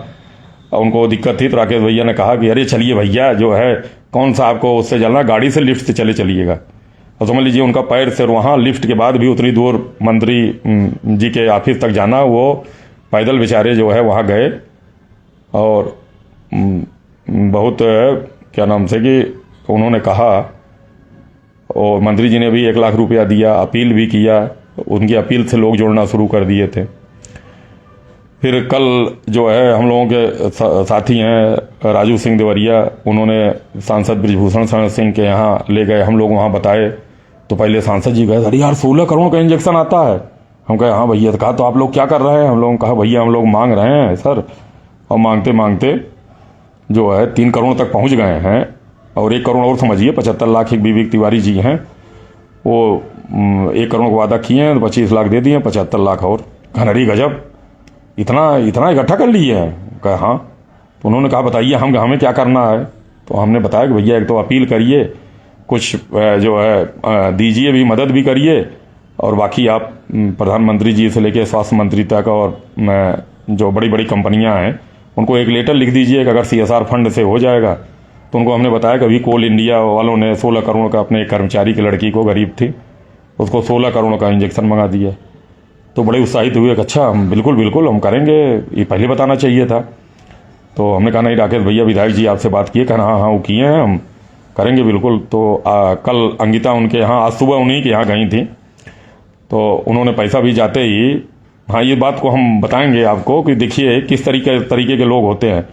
उनको दिक्कत थी। तो राकेश भैया ने कहा कि अरे चलिए भैया, जो है कौन सा आपको उससे चलना, गाड़ी से लिफ्ट से चलिएगा। और समझ लीजिए उनका पैर से वहाँ लिफ्ट के बाद भी उतनी दूर मंत्री जी के ऑफिस तक जाना, वो पैदल बेचारे जो है वहाँ गए। और बहुत क्या नाम से कि उन्होंने कहा, और मंत्री जी ने भी 1 लाख रुपया दिया, अपील भी किया, उनकी अपील से लोग जुड़ना शुरू कर दिए थे। फिर कल जो है हम लोगों के साथी हैं राजू सिंह देवरिया, उन्होंने सांसद ब्रिजभूषण शरण सिंह के यहाँ ले गए, हम लोग वहाँ बताए तो पहले सांसद जी गए, अरे यार 16 करोड़ का इंजेक्शन आता है। हम कहे हाँ भैया। तो कहा तो आप लोग क्या कर रहे हैं? हम लोगों ने कहा भैया हम लोग मांग रहे हैं सर, और मांगते मांगते जो है 3 करोड़ तक पहुँच गए हैं। और 1 करोड़ और समझिए, 75 लाख एक विवेक तिवारी जी हैं, वो 1 करोड़ का वादा किए हैं तो 25 लाख दे दिए, 75 लाख और। घनरी गजब, इतना इकट्ठा कर लिए हैं? कहा हाँ। तो उन्होंने कहा बताइए हमें क्या करना है? तो हमने बताया कि भैया एक तो अपील करिए, कुछ जो है दीजिए भी, मदद भी करिए, और बाकी आप प्रधानमंत्री जी से लेके स्वास्थ्य मंत्री तक और जो बड़ी बड़ी कंपनियां हैं उनको एक लेटर लिख दीजिए कि अगर CSR फंड से हो जाएगा। तो उनको हमने बताया कि अभी कोल इंडिया वालों ने 16 करोड़ का अपने एक कर्मचारी की लड़की को, गरीब थी, उसको 16 करोड़ का इंजेक्शन मंगा दिया। तो बड़े उत्साहित हुए कि अच्छा हम बिल्कुल हम करेंगे, ये पहले बताना चाहिए था। तो हमने कहा नहीं राकेश भैया विधायक जी आपसे बात किए? कहना हाँ वो किए हैं, हम करेंगे बिल्कुल। तो कल अंकिता उनके यहाँ, आज सुबह उन्हीं के यहाँ गई थी, तो उन्होंने पैसा भी जाते ही, हाँ ये बात को हम बताएंगे आपको कि देखिए किस तरीके के लोग होते हैं।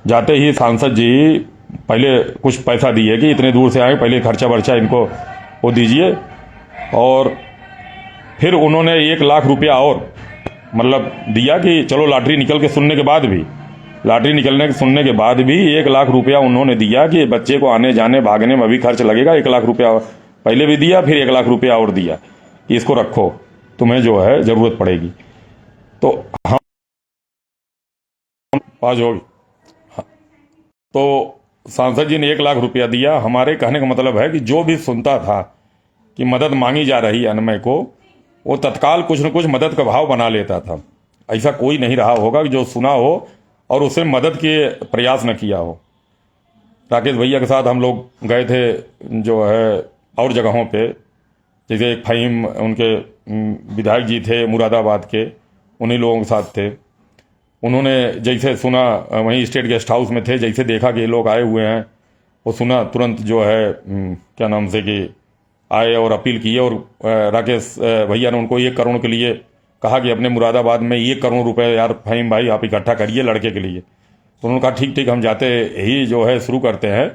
जाते ही सांसद जी पहले कुछ पैसा दिए कि इतने दूर से आए, पहले खर्चा वर्चा इनको वो दीजिए, और फिर उन्होंने 1 लाख रुपया और मतलब दिया कि चलो लॉटरी निकल के सुनने के बाद भी, लॉटरी निकलने के सुनने के बाद भी 1 लाख रुपया उन्होंने दिया कि बच्चे को आने जाने भागने में भी खर्च लगेगा, 1 लाख रुपया पहले भी दिया, फिर 1 लाख रुपया और दिया, इसको रखो, तुम्हें जो है जरूरत पड़ेगी। तो हम पास होगी। तो सांसद जी ने 1 लाख रुपया दिया। हमारे कहने का मतलब है कि जो भी सुनता था कि मदद मांगी जा रही है अनमय को, वो तत्काल कुछ न कुछ मदद का भाव बना लेता था। ऐसा कोई नहीं रहा होगा कि जो सुना हो और उससे मदद के प्रयास न किया हो। राकेश भैया के साथ हम लोग गए थे जो है और जगहों पे, जैसे एक फहीम उनके विधायक जी थे मुरादाबाद के, उन्हीं लोगों के साथ थे। उन्होंने जैसे सुना, वहीं स्टेट गेस्ट हाउस में थे, जैसे देखा कि ये लोग आए हुए हैं, वो सुना तुरंत जो है क्या नाम से कि आए और अपील की। और राकेश भैया ने उनको 1 करोड़ के लिए कहा कि अपने मुरादाबाद में 1 करोड़ रुपए यार फहीम भाई आप इकट्ठा करिए लड़के के लिए। तो उन्होंने कहा ठीक हम जाते ही जो है शुरू करते हैं,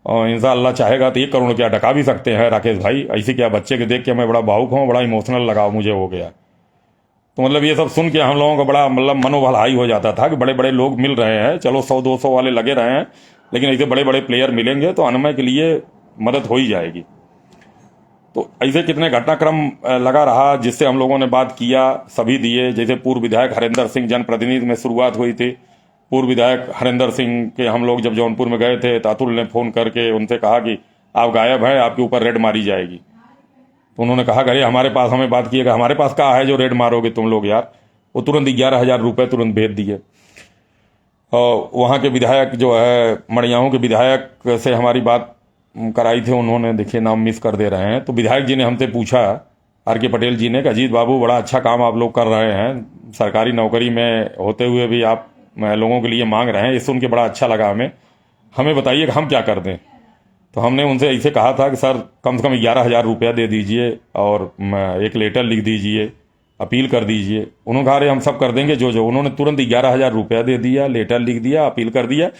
और इंशाअल्लाह चाहेगा तो 1 करोड़ क्या डका भी सकते हैं राकेश भाई। ऐसे क्या बच्चे के देख के मैं बड़ा भावुक हूँ, बड़ा इमोशनल लगाव मुझे हो गया। तो मतलब ये सब सुन के हम लोगों का बड़ा मतलब मनोबल हाई हो जाता था कि बड़े बड़े लोग मिल रहे हैं, चलो 100-200 वाले लगे रहे हैं, लेकिन ऐसे बड़े बड़े प्लेयर मिलेंगे तो अनमय के लिए मदद हो ही जाएगी। तो ऐसे कितने घटनाक्रम लगा रहा जिससे हम लोगों ने बात किया, सभी दिए। जैसे पूर्व विधायक हरेंद्र सिंह जनप्रतिनिधि में शुरुआत हुई थी। पूर्व विधायक हरेंद्र सिंह के हम लोग जब जौनपुर में गए थे तो अतुल ने फोन करके उनसे कहा कि आप गायब हैं, आपके ऊपर रेड मारी जाएगी। तो उन्होंने कहा अरे हमारे पास, हमें बात किएगा, हमारे पास कहा है जो रेड मारोगे तुम लोग यार। वो तुरंत 11,000 रुपये तुरंत भेज दिए। और वहाँ के विधायक जो है मड़ियाहू के विधायक से हमारी बात कराई थी उन्होंने, देखिए नाम मिस कर दे रहे हैं। तो विधायक जी ने हमसे पूछा, RK पटेल जी ने, कि अजीत बाबू बड़ा अच्छा काम आप लोग कर रहे हैं, सरकारी नौकरी में होते हुए भी आप लोगों के लिए मांग रहे हैं, ये सुन के बड़ा अच्छा लगा हमें बताइए कि हम क्या कर दें। तो हमने उनसे ऐसे कहा था कि सर कम से कम 11,000 रुपया दे दीजिए और एक लेटर लिख दीजिए, अपील कर दीजिए। उन्होंने कहा अरे हम सब कर देंगे जो उन्होंने तुरंत 11,000 रुपया दे दिया, लेटर लिख दिया, अपील कर दिया।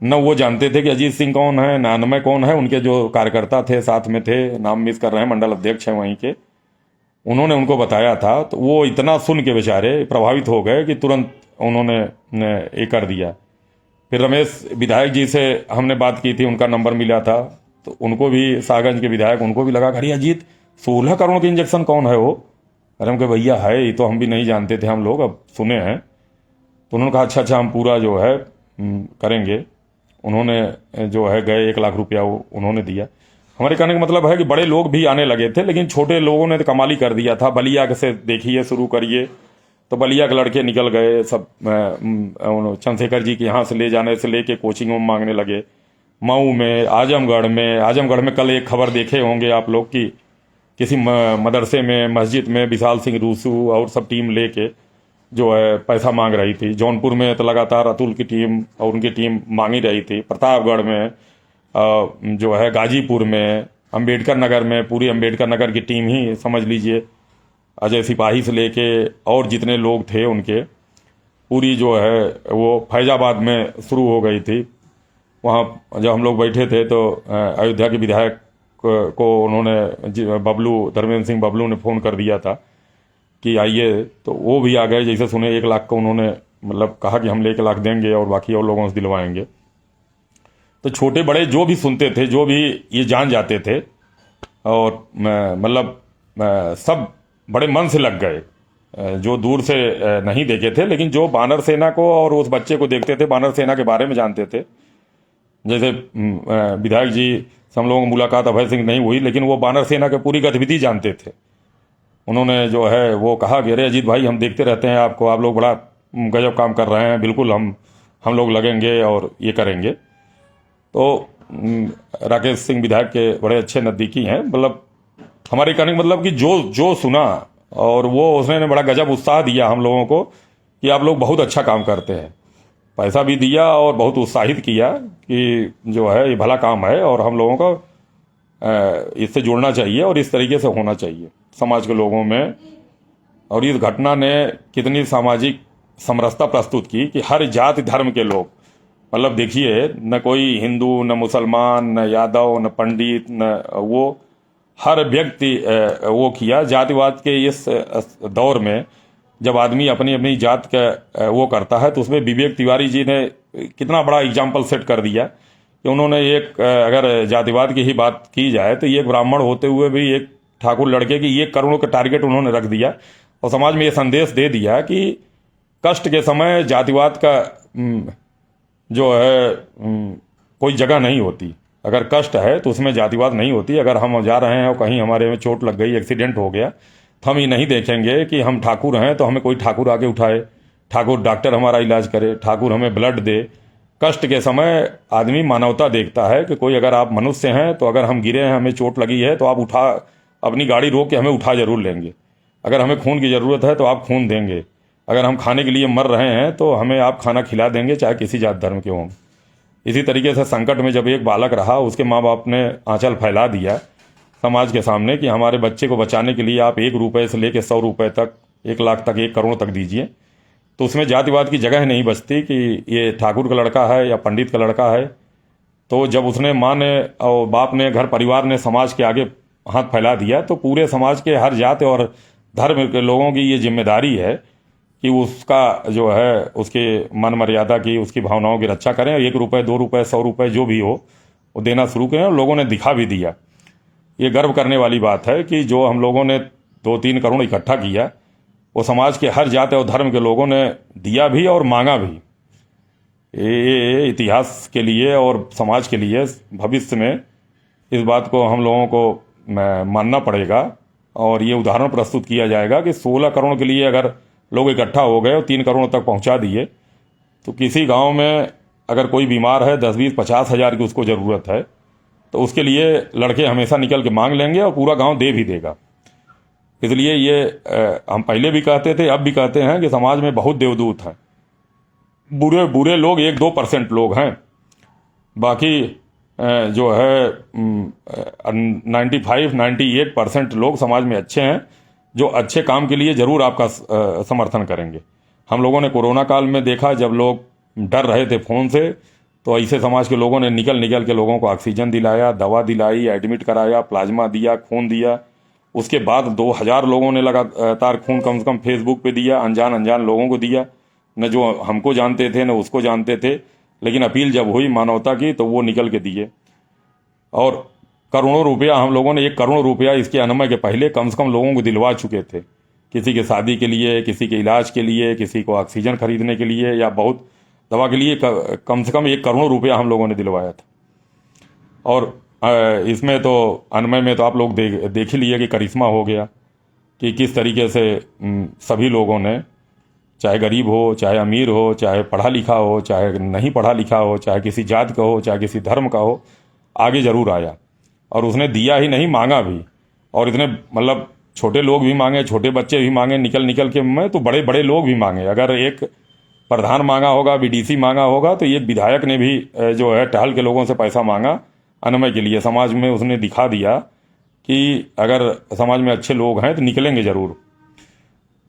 न वो जानते थे कि अजीत सिंह कौन है, न अनमय कौन है। उनके जो कार्यकर्ता थे साथ में थे, नाम मिस कर रहे हैं, मंडल अध्यक्ष हैं वहीं के, उन्होंने उनको बताया था। तो वो इतना सुन के बेचारे प्रभावित हो गए कि तुरंत उन्होंने ये कर दिया। फिर रमेश विधायक जी से हमने बात की थी, उनका नंबर मिला था, तो उनको भी, साहगंज के विधायक, उनको भी लगा अरे अजीत 16 करोड़ के इंजेक्शन कौन है वो? अरे हम कहे भैया है, ये तो हम भी नहीं जानते थे, हम लोग अब सुने हैं। तो उन्होंने कहा अच्छा हम पूरा जो है करेंगे। उन्होंने जो है गए 1 लाख रुपया उन्होंने दिया। हमारे कहने का मतलब है कि बड़े लोग भी आने लगे थे, लेकिन छोटे लोगों ने तो कमाली कर दिया था। बलिया से देखिए शुरू करिए, तो बलिया के लड़के निकल गए सब, चंद्रशेखर जी के यहाँ से ले जाने से लेके कोचिंग में मांगने लगे। मऊ में, आजमगढ़ में कल एक खबर देखे होंगे आप लोग कि किसी मदरसे में, मस्जिद में विशाल सिंह रूसू और सब टीम लेके जो है पैसा मांग रही थी। जौनपुर में तो लगातार अतुल की टीम और उनकी टीम मांग ही रही थी। प्रतापगढ़ में जो है, गाजीपुर में, अंबेडकर नगर में पूरी अंबेडकर नगर की टीम ही समझ लीजिए, अजय सिपाही से लेके और जितने लोग थे उनके, पूरी जो है वो फैजाबाद में शुरू हो गई थी। वहाँ जब हम लोग बैठे थे तो अयोध्या के विधायक को उन्होंने बबलू, धर्मेंद्र सिंह बबलू ने फ़ोन कर दिया था कि आइए, तो वो भी आ गए। जैसे सुने 1 लाख को उन्होंने मतलब कहा कि हम 1 लाख देंगे और बाकी और लोगों से दिलवाएंगे। तो छोटे बड़े जो भी सुनते थे, जो भी ये जान जाते थे, और मतलब सब बड़े मन से लग गए। जो दूर से नहीं देखे थे, लेकिन जो वानर सेना को और उस बच्चे को देखते थे, वानर सेना के बारे में जानते थे। जैसे विधायक जी से हम लोगों को मुलाकात अभय सिंह नहीं हुई, लेकिन वो वानर सेना की पूरी गतिविधि जानते थे। उन्होंने जो है वो कहा कि अरे अजीत भाई, हम देखते रहते हैं आपको, आप लोग बड़ा गजब काम कर रहे हैं, बिल्कुल हम लोग लगेंगे और ये करेंगे। तो राकेश सिंह विधायक के बड़े अच्छे नज़दीकी हैं। मतलब हमारे कहने का मतलब कि जो सुना और वो उसने बड़ा गजब उत्साह दिया हम लोगों को कि आप लोग बहुत अच्छा काम करते हैं। पैसा भी दिया और बहुत उत्साहित किया कि जो है ये भला काम है और हम लोगों को इससे जुड़ना चाहिए और इस तरीके से होना चाहिए समाज के लोगों में। और इस घटना ने कितनी सामाजिक समरसता प्रस्तुत की कि हर जाति धर्म के लोग, मतलब देखिए, न कोई हिंदू, न मुसलमान, न यादव, न पंडित, न वो, हर व्यक्ति वो किया। जातिवाद के इस दौर में जब आदमी अपनी अपनी जात का वो करता है, तो उसमें विवेक तिवारी जी ने कितना बड़ा एग्जाम्पल सेट कर दिया कि उन्होंने एक, अगर जातिवाद की ही बात की जाए तो एक ब्राह्मण होते हुए भी एक ठाकुर लड़के की 1 करोड़ का टारगेट उन्होंने रख दिया और समाज में ये संदेश दे दिया कि कष्ट के समय जातिवाद का जो है कोई जगह नहीं होती। अगर कष्ट है तो उसमें जातिवाद नहीं होती। अगर हम जा रहे हैं और कहीं हमारे में चोट लग गई, एक्सीडेंट हो गया, तो हम ये नहीं देखेंगे कि हम ठाकुर हैं तो हमें कोई ठाकुर आके उठाए, ठाकुर डॉक्टर हमारा इलाज करे, ठाकुर हमें ब्लड दे। कष्ट के समय आदमी मानवता देखता है कि कोई, अगर आप मनुष्य हैं तो अगर हम गिरे हैं, हमें चोट लगी है, तो आप उठा, अपनी गाड़ी रोक के हमें उठा जरूर लेंगे। अगर हमें खून की ज़रूरत है तो आप खून देंगे। अगर हम खाने के लिए मर रहे हैं तो हमें आप खाना खिला देंगे, चाहे किसी जात धर्म के हों। इसी तरीके से संकट में जब एक बालक रहा, उसके माँ बाप ने आंचल फैला दिया समाज के सामने कि हमारे बच्चे को बचाने के लिए आप 1 रुपये से लेकर 100 रुपये तक, 1 लाख तक, 1 करोड़ तक दीजिए। तो उसमें जातिवाद की जगह नहीं बचती कि ये ठाकुर का लड़का है या पंडित का लड़का है। तो जब उसने, माँ ने और बाप ने, घर परिवार ने समाज के आगे हाथ फैला दिया, तो पूरे समाज के हर जाति और धर्म के लोगों की ये जिम्मेदारी है कि उसका जो है, उसके मन मर्यादा की, उसकी भावनाओं की रक्षा करें। 1 रुपये, 2 रुपये, 100 रुपये जो भी हो वो देना शुरू करें। और लोगों ने दिखा भी दिया। ये गर्व करने वाली बात है कि जो हम लोगों ने 2-3 करोड़ इकट्ठा किया, वो समाज के हर जाति और धर्म के लोगों ने दिया भी और मांगा भी। ये इतिहास के लिए और समाज के लिए भविष्य में इस बात को हम लोगों को मानना पड़ेगा और ये उदाहरण प्रस्तुत किया जाएगा कि 16 करोड़ के लिए अगर लोग इकट्ठा हो गए और 3 करोड़ तक पहुंचा दिए, तो किसी गांव में अगर कोई बीमार है, 10, 20, 50 हज़ार की उसको ज़रूरत है, तो उसके लिए लड़के हमेशा निकल के मांग लेंगे और पूरा गांव दे भी देगा। इसलिए ये हम पहले भी कहते थे, अब भी कहते हैं कि समाज में बहुत देवदूत हैं। बुरे लोग 1-2% लोग हैं, बाकी जो है 95-98% लोग समाज में अच्छे हैं, जो अच्छे काम के लिए ज़रूर आपका समर्थन करेंगे। हम लोगों ने कोरोना काल में देखा, जब लोग डर रहे थे फ़ोन से, तो ऐसे समाज के लोगों ने निकल के लोगों को ऑक्सीजन दिलाया, दवा दिलाई, एडमिट कराया, प्लाज्मा दिया, खून दिया। उसके बाद 2000 लोगों ने लगातार खून कम से कम फेसबुक पे दिया, अनजान लोगों को दिया, न जो हमको जानते थे न उसको जानते थे। लेकिन अपील जब हुई मानवता की, तो वो निकल के दिए। और करोड़ों रुपया हम लोगों ने, 1 करोड़ रुपया इसके अनुमय के पहले कम से कम लोगों को दिलवा चुके थे। किसी के शादी के लिए, किसी के इलाज के लिए, किसी को ऑक्सीजन खरीदने के लिए या बहुत दवा के लिए कम से कम 1 करोड़ रुपया हम लोगों ने दिलवाया था। और इसमें तो अनुमय में तो आप लोग देख ही लिए कि करिश्मा हो गया कि किस तरीके से सभी लोगों ने, चाहे गरीब हो, चाहे अमीर हो, चाहे पढ़ा लिखा हो, चाहे नहीं पढ़ा लिखा हो, चाहे किसी जात का हो, चाहे किसी धर्म का हो, आगे जरूर आया। और उसने दिया ही नहीं, मांगा भी। और इतने, मतलब छोटे लोग भी मांगे, छोटे बच्चे भी मांगे, निकल के मैं तो बड़े लोग भी मांगे। अगर एक प्रधान मांगा होगा, बीडीसी मांगा होगा, तो एक विधायक ने भी जो है टहल के लोगों से पैसा मांगा, अनमय के लिए समाज में उसने दिखा दिया कि अगर समाज में अच्छे लोग हैं तो निकलेंगे ज़रूर।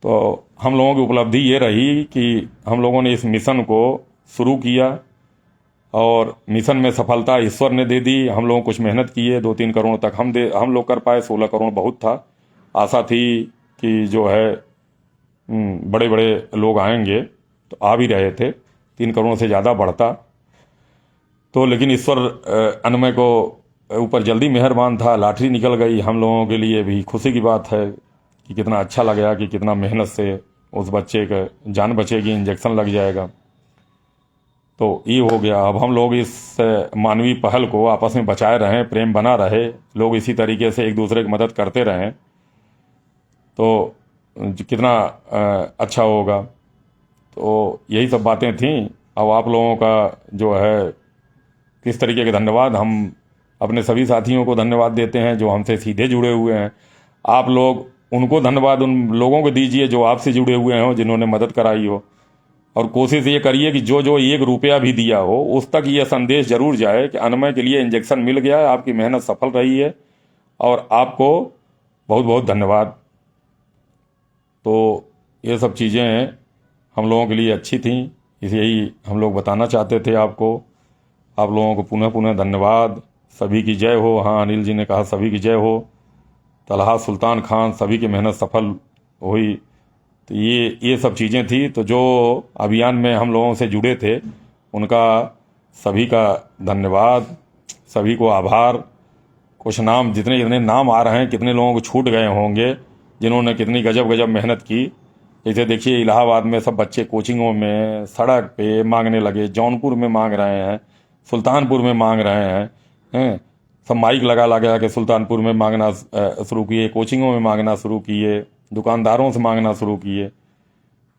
तो हम लोगों की उपलब्धि ये रही कि हम लोगों ने इस मिशन को शुरू किया और मिशन में सफलता ईश्वर ने दे दी। हम लोग कुछ मेहनत किए, 2-3 करोड़ तक हम लोग कर पाए, 16 करोड़ बहुत था। आशा थी कि जो है बड़े बड़े लोग आएंगे, तो आ भी रहे थे, 3 करोड़ से ज़्यादा बढ़ता। तो लेकिन ईश्वर अनमय को ऊपर जल्दी मेहरबान था, लॉटरी निकल गई। हम लोगों के लिए भी खुशी की बात है कि कितना अच्छा लगा कि कितना मेहनत से उस बच्चे का जान बचेगी, इंजेक्शन लग जाएगा। तो ये हो गया। अब हम लोग इस मानवीय पहल को आपस में बचाए रहें, प्रेम बना रहे, लोग इसी तरीके से एक दूसरे की मदद करते रहें तो कितना अच्छा होगा। तो यही सब बातें थीं। अब आप लोगों का जो है किस तरीके के धन्यवाद, हम अपने सभी साथियों को धन्यवाद देते हैं जो हमसे सीधे जुड़े हुए हैं। आप लोग उनको धन्यवाद उन लोगों को दीजिए जो आपसे जुड़े हुए हों, जिन्होंने मदद कराई हो। और कोशिश ये करिए कि जो जो 1 रुपया भी दिया हो उस तक ये संदेश जरूर जाए कि अनमय के लिए इंजेक्शन मिल गया है, आपकी मेहनत सफल रही है और आपको बहुत बहुत धन्यवाद। तो ये सब चीज़ें हम लोगों के लिए अच्छी थी, यही हम लोग बताना चाहते थे आपको। आप लोगों को पुनः पुनः धन्यवाद। सभी की जय हो। हाँ, अनिल जी ने कहा सभी की जय हो। तलहा सुल्तान खान, सभी की मेहनत सफल हुई। तो ये सब चीज़ें थी। तो जो अभियान में हम लोगों से जुड़े थे उनका सभी का धन्यवाद, सभी को आभार। कुछ नाम, जितने जितने नाम आ रहे हैं, कितने लोगों को छूट गए होंगे जिन्होंने कितनी गजब गजब मेहनत की। जैसे देखिए इलाहाबाद में सब बच्चे कोचिंगों में, सड़क पे मांगने लगे, जौनपुर में मांग रहे हैं, सुल्तानपुर में मांग रहे हैं, सब माइक लगा लगा के सुल्तानपुर में मांगना शुरू किए, कोचिंगों में मांगना शुरू किए, दुकानदारों से मांगना शुरू किए।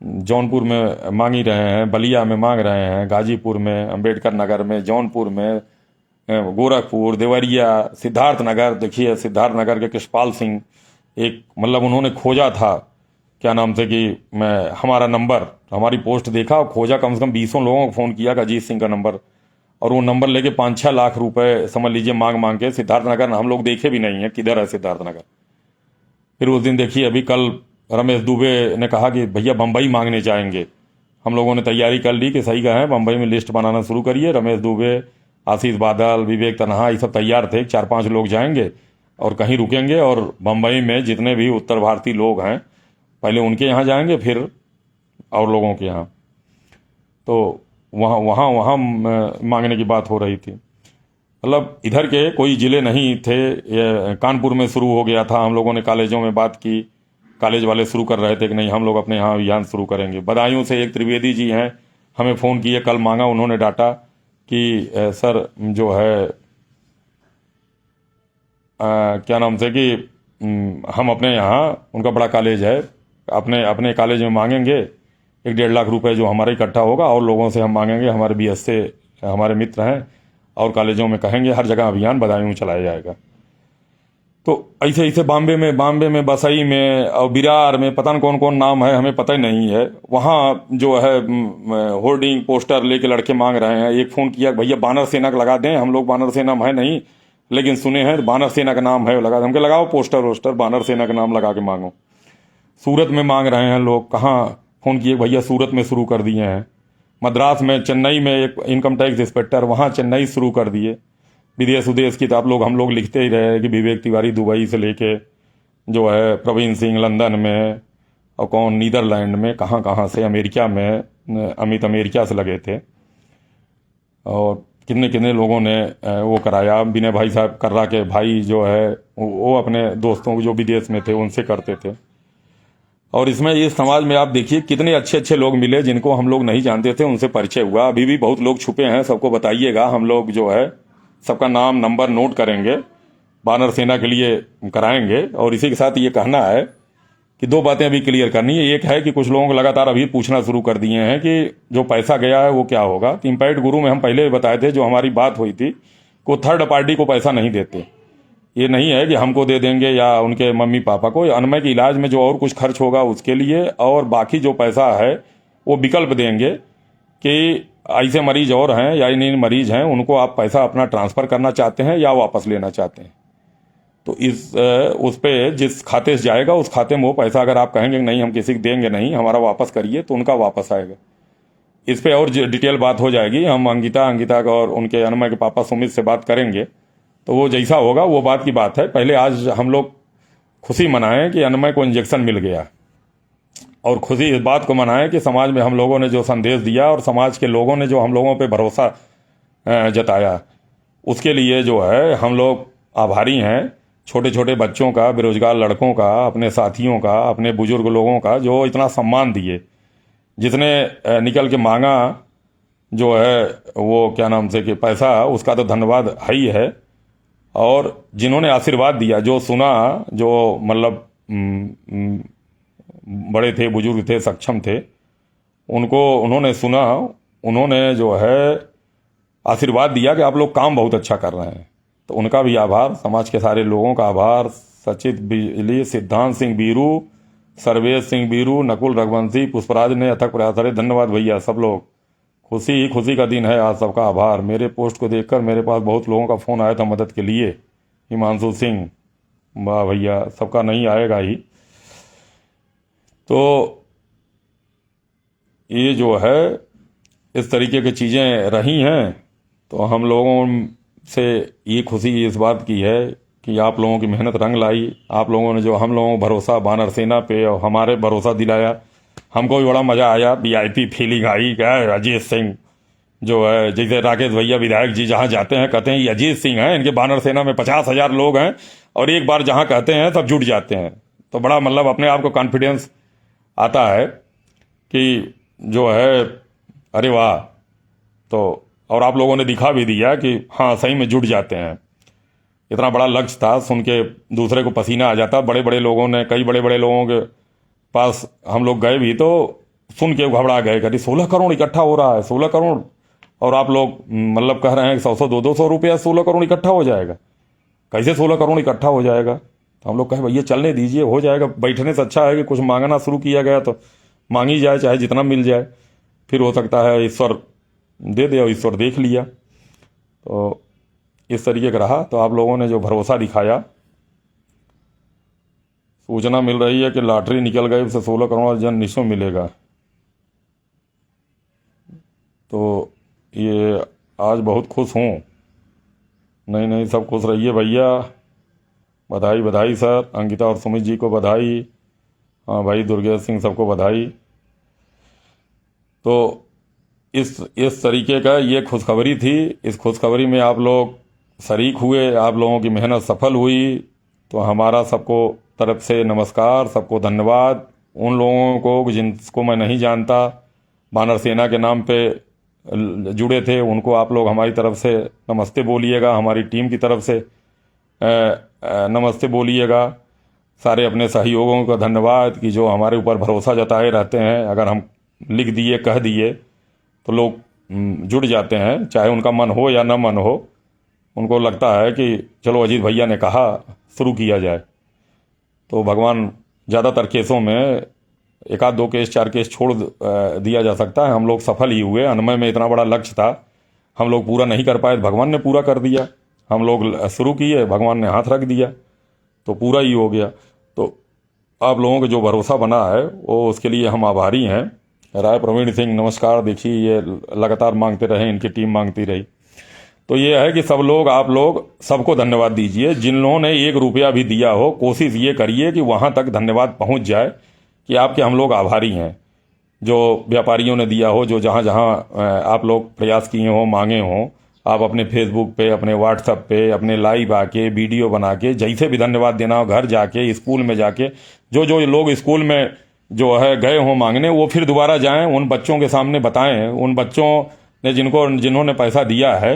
जौनपुर में मांग ही रहे हैं, बलिया में मांग रहे हैं, गाजीपुर में, अंबेडकर नगर में, जौनपुर में, गोरखपुर, देवरिया, सिद्धार्थ नगर। देखिए सिद्धार्थ नगर के कृषपाल सिंह, एक मतलब उन्होंने खोजा था क्या नाम से कि मैं हमारा नंबर, हमारी पोस्ट देखा और खोजा, कम से कम 20 लोगों को फ़ोन किया कि अजीत सिंह का नंबर, और वो नंबर लेके 5-6 लाख रुपए समझ लीजिए मांग मांग के सिद्धार्थ नगर, हम लोग देखे भी नहीं है किधर है सिद्धार्थ नगर। फिर उस दिन देखिए अभी कल रमेश दुबे ने कहा कि भैया बम्बई मांगने जाएंगे। हम लोगों ने तैयारी कर ली कि सही कहा है, बम्बई में लिस्ट बनाना शुरू करिए। रमेश दुबे, आशीष बादल, विवेक तन्हा, ये सब तैयार थे। 4-5 लोग जाएंगे और कहीं रुकेंगे और बम्बई में जितने भी उत्तर भारतीय लोग हैं पहले उनके यहाँ जाएंगे, फिर और लोगों के यहाँ। तो वहाँ मांगने की बात हो रही थी। मतलब इधर के कोई ज़िले नहीं थे। ये कानपुर में शुरू हो गया था। हम लोगों ने कॉलेजों में बात की, कॉलेज वाले शुरू कर रहे थे कि नहीं हम लोग अपने यहाँ अभियान शुरू करेंगे। बदायूं से एक त्रिवेदी जी हैं, हमें फ़ोन किए, कल मांगा उन्होंने डाटा कि सर जो है क्या नाम से कि हम अपने यहाँ, उनका बड़ा कॉलेज है, अपने कॉलेज में मांगेंगे 1-1.5 लाख रुपए जो हमारा इकट्ठा होगा, और लोगों से हम मांगेंगे, हमारे BS से हमारे मित्र हैं, और कॉलेजों में कहेंगे, हर जगह अभियान बदायूं में चलाया जाएगा। तो ऐसे ऐसे बॉम्बे में, बसई में और बिरार में, पता नहीं कौन कौन नाम है, हमें पता ही नहीं है। वहाँ जो है होर्डिंग पोस्टर लेके लड़के मांग रहे हैं। एक फ़ोन किया भैया बानर सेना का लगा दें, हम लोग बानर सेना में है नहीं, लेकिन सुने हैं बानर सेना का नाम है, लगा, हमके लगाओ पोस्टर वोस्टर, बानर सेना का नाम लगा के मांगो। सूरत में मांग रहे हैं लोग, कहाँ फ़ोन किए भैया सूरत में शुरू कर दिए हैं। मद्रास में, चेन्नई में एक इनकम टैक्स इंस्पेक्टर, वहाँ चेन्नई शुरू कर दिए। विदेश उदेश की तो आप लोग, हम लोग लिखते ही रहे कि विवेक तिवारी दुबई से लेके जो है प्रवीण सिंह लंदन में, और कौन नीदरलैंड में, कहाँ कहाँ से, अमेरिका में, अमित अमेरिका से लगे थे, और कितने कितने लोगों ने वो कराया। विनय भाई साहब कर्रा के भाई जो है वो अपने दोस्तों को जो विदेश में थे उनसे करते थे। और इसमें इस समाज में आप देखिए कितने अच्छे अच्छे लोग मिले जिनको हम लोग नहीं जानते थे, उनसे परिचय हुआ। अभी भी बहुत लोग छुपे हैं, सबको बताइएगा, हम लोग जो है सबका नाम नंबर नोट करेंगे, बानर सेना के लिए कराएंगे। और इसी के साथ ये कहना है कि 2 बातें अभी क्लियर करनी है। एक है कि कुछ लोगों को लगातार अभी पूछना शुरू कर दिए हैं कि जो पैसा गया है वो क्या होगा। तो इम्पैक्ट गुरु में हम पहले भी बताए थे, जो हमारी बात हुई थी, को थर्ड पार्टी को पैसा नहीं देते। ये नहीं है कि हमको दे देंगे या उनके मम्मी पापा को। अनमय के इलाज में जो और कुछ खर्च होगा उसके लिए, और बाकी जो पैसा है वो विकल्प देंगे कि ऐसे मरीज और हैं या इन मरीज हैं, उनको आप पैसा अपना ट्रांसफ़र करना चाहते हैं या वापस लेना चाहते हैं, तो उस पे जिस खाते से जाएगा उस खाते में वो पैसा, अगर आप कहेंगे नहीं हम किसी को देंगे नहीं, हमारा वापस करिए, तो उनका वापस आएगा। इस पे और डिटेल बात हो जाएगी। हम अंकिता का और उनके अनमय के पापा सुमित से बात करेंगे, तो वो जैसा होगा वो बात की बात है। पहले आज हम लोग खुशी मनाएं कि अनमय को इंजेक्शन मिल गया, और खुशी इस बात को मनाएं कि समाज में हम लोगों ने जो संदेश दिया और समाज के लोगों ने जो हम लोगों पे भरोसा जताया, उसके लिए जो है हम लोग आभारी हैं। छोटे छोटे बच्चों का, बेरोजगार लड़कों का, अपने साथियों का, अपने बुजुर्ग लोगों का जो इतना सम्मान दिए, जिसने निकल के मांगा जो है वो क्या नाम से कि पैसा, उसका तो धन्यवाद है ही है। और जिन्होंने आशीर्वाद दिया, जो सुना, जो मतलब बड़े थे, बुजुर्ग थे, सक्षम थे, उन्होंने सुना, उन्होंने जो है आशीर्वाद दिया कि आप लोग काम बहुत अच्छा कर रहे हैं, तो उनका भी आभार, समाज के सारे लोगों का आभार। सचित बिजली, सिद्धांत सिंह बीरू, सर्वेश सिंह बीरू, नकुल रघुवंशी, पुष्पराज ने अथक प्रयास करे, धन्यवाद भैया सब लोग। खुशी ही खुशी का दिन है आज, सबका आभार। मेरे पोस्ट को देखकर मेरे पास बहुत लोगों का फ़ोन आया था मदद के लिए। हिमांशु सिंह, वाह भैया, सबका नहीं आएगा ही। तो ये जो है इस तरीके की चीज़ें रही हैं, तो हम लोगों से ये खुशी इस बात की है कि आप लोगों की मेहनत रंग लाई। आप लोगों ने जो हम लोगों को भरोसा बानर सेना पे और हमारे भरोसा दिलाया, हमको भी बड़ा मज़ा आया। वीआईपी फीलिंग आई। क्या अजीत सिंह जो है, जैसे राकेश भैया विधायक जी जहाँ जाते हैं कहते हैं ये अजीत सिंह हैं, इनके बानर सेना में 50,000 लोग हैं, और एक बार जहाँ कहते हैं सब जुट जाते हैं। तो बड़ा मतलब अपने आप को कॉन्फिडेंस आता है कि जो है अरे वाह। तो और आप लोगों ने दिखा भी दिया कि हाँ सही में जुट जाते हैं। इतना बड़ा लक्ष्य था, सुन के दूसरे को पसीना आ जाता। बड़े बड़े लोगों ने, कई बड़े बड़े लोगों के पास हम लोग गए भी, तो सुन के घबरा गए, कहते 16 करोड़ इकट्ठा हो रहा है, 16 करोड़, और आप लोग मतलब कह रहे हैं 100 200 रुपया 16 करोड़ इकट्ठा हो जाएगा। कैसे 16 करोड़ इकट्ठा हो जाएगा? तो हम लोग कहे भैया चलने दीजिए, हो जाएगा। बैठने से अच्छा है कि कुछ मांगना शुरू किया गया तो मांगी जाए, चाहे जितना मिल जाए। फिर हो सकता है ईश्वर दे दे, और ईश्वर देख लिया। तो इस तरीके का रहा। तो आप लोगों ने जो भरोसा दिखाया, सूचना मिल रही है कि लॉटरी निकल गई, उसे 16 करोड़ जन निश्चय मिलेगा। तो ये आज बहुत खुश हूँ। नहीं सब खुश रहिए भैया। बधाई बधाई सर, अंकिता और सुमित जी को बधाई। हाँ भाई, दुर्गेश सिंह सबको बधाई। तो इस तरीके का ये खुशखबरी थी। इस खुशखबरी में आप लोग शरीक हुए, आप लोगों की मेहनत सफल हुई, तो हमारा सबको तरफ से नमस्कार, सबको धन्यवाद। उन लोगों को जिनको मैं नहीं जानता, बानर सेना के नाम पे जुड़े थे, उनको आप लोग हमारी तरफ से नमस्ते बोलिएगा, हमारी टीम की तरफ से नमस्ते बोलिएगा। सारे अपने सहयोगों का धन्यवाद कि जो हमारे ऊपर भरोसा जताए रहते हैं। अगर हम लिख दिए, कह दिए, तो लोग जुड़ जाते हैं, चाहे उनका मन हो या ना मन हो। उनको लगता है कि चलो अजीत भैया ने कहा, शुरू किया जाए। तो भगवान ज़्यादातर केसों में 1-2 केस 4 केस छोड़ दिया जा सकता है। हम लोग सफल ही हुए। अनमय में इतना बड़ा लक्ष्य था, हम लोग पूरा नहीं कर पाए, भगवान ने पूरा कर दिया। हम लोग शुरू किए, भगवान ने हाथ रख दिया, तो पूरा ही हो गया। तो आप लोगों का जो भरोसा बना है वो, उसके लिए हम आभारी हैं। राय प्रवीण सिंह नमस्कार। देखिए ये लगातार मांगते रहे, इनकी टीम मांगती रही। तो ये है कि सब लोग, आप लोग सबको धन्यवाद दीजिए। जिन लोगों ने 1 रुपया भी दिया हो, कोशिश ये करिए कि वहाँ तक धन्यवाद पहुँच जाए कि आपके हम लोग आभारी हैं। जो व्यापारियों ने दिया हो, जो जहाँ जहाँ आप लोग प्रयास किए हों, मांगे हों, आप अपने फेसबुक पे, अपने व्हाट्सएप पे, अपने लाइव आके, वीडियो बना के, जैसे भी धन्यवाद देना हो, घर जाके, स्कूल में जाके, जो लोग स्कूल में जो है गए हों मांगने, वो फिर दोबारा जाएं, उन बच्चों के सामने बताएं। उन बच्चों ने जिन्होंने पैसा दिया है,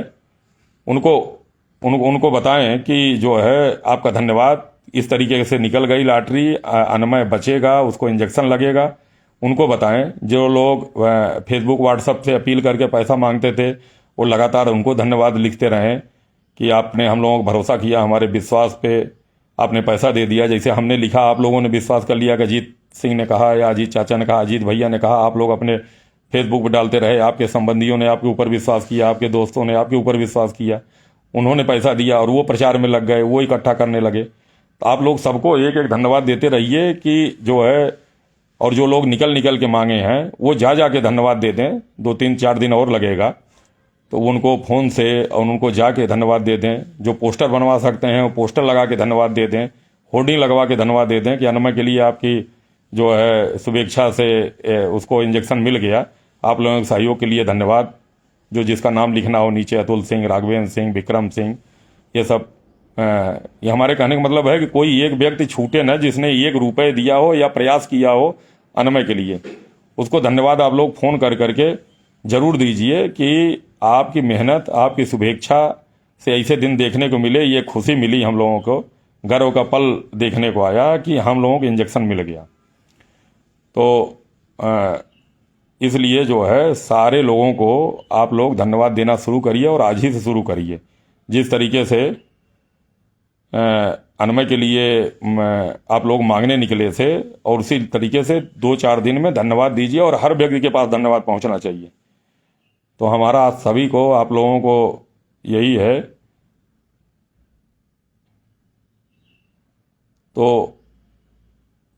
उनको बताएं कि जो है आपका धन्यवाद, इस तरीके से निकल गई लॉटरी, अनमय बचेगा, उसको इंजेक्शन लगेगा। उनको बताएं। जो लोग फेसबुक व्हाट्सएप से अपील करके पैसा मांगते थे, वो लगातार उनको धन्यवाद लिखते रहें कि आपने हम लोगों को भरोसा किया, हमारे विश्वास पे आपने पैसा दे दिया। जैसे हमने लिखा, आप लोगों ने विश्वास कर लिया कि अजीत सिंह ने कहा, या अजीत चाचा ने कहा, अजीत भैया ने कहा, आप लोग अपने फेसबुक पर डालते रहे, आपके संबंधियों ने आपके ऊपर विश्वास किया, आपके दोस्तों ने आपके ऊपर विश्वास किया, उन्होंने पैसा दिया और वो प्रचार में लग गए, वो इकट्ठा करने लगे। तो आप लोग सबको एक एक धन्यवाद देते रहिए कि जो है, और जो लोग निकल निकल के मांगे हैं वो जा जा के धन्यवाद दे दें। 2-3-4 दिन और लगेगा, तो उनको फ़ोन से और उनको जाके धन्यवाद दे दें। जो पोस्टर बनवा सकते हैं वो पोस्टर लगा के धन्यवाद दे दें, होर्डिंग लगवा के धन्यवाद दे दें कि अन्नमय के लिए आपकी जो है शुभेच्छा से उसको इंजेक्शन मिल गया, आप लोगों के सहयोग के लिए धन्यवाद। जो जिसका नाम लिखना हो नीचे, अतुल सिंह, राघवेंद्र सिंह, विक्रम सिंह, ये सब। ये हमारे कहने का मतलब है कि कोई एक व्यक्ति छूटे न जिसने 1 रुपये दिया हो या प्रयास किया हो अन्नमय के लिए, उसको धन्यवाद आप लोग फ़ोन कर करके जरूर दीजिए कि आपकी मेहनत, आपकी शुभेच्छा से ऐसे दिन देखने को मिले। ये खुशी मिली हम लोगों को, गर्व का पल देखने को आया कि हम लोगों को इंजेक्शन मिल गया। तो इसलिए जो है सारे लोगों को आप लोग धन्यवाद देना शुरू करिए और आज ही से शुरू करिए। जिस तरीके से अन्नमय के लिए आप लोग मांगने निकले थे, और उसी तरीके से 2-4 दिन में धन्यवाद दीजिए और हर व्यक्ति के पास धन्यवाद पहुंचना चाहिए। तो हमारा सभी को, आप लोगों को यही है। तो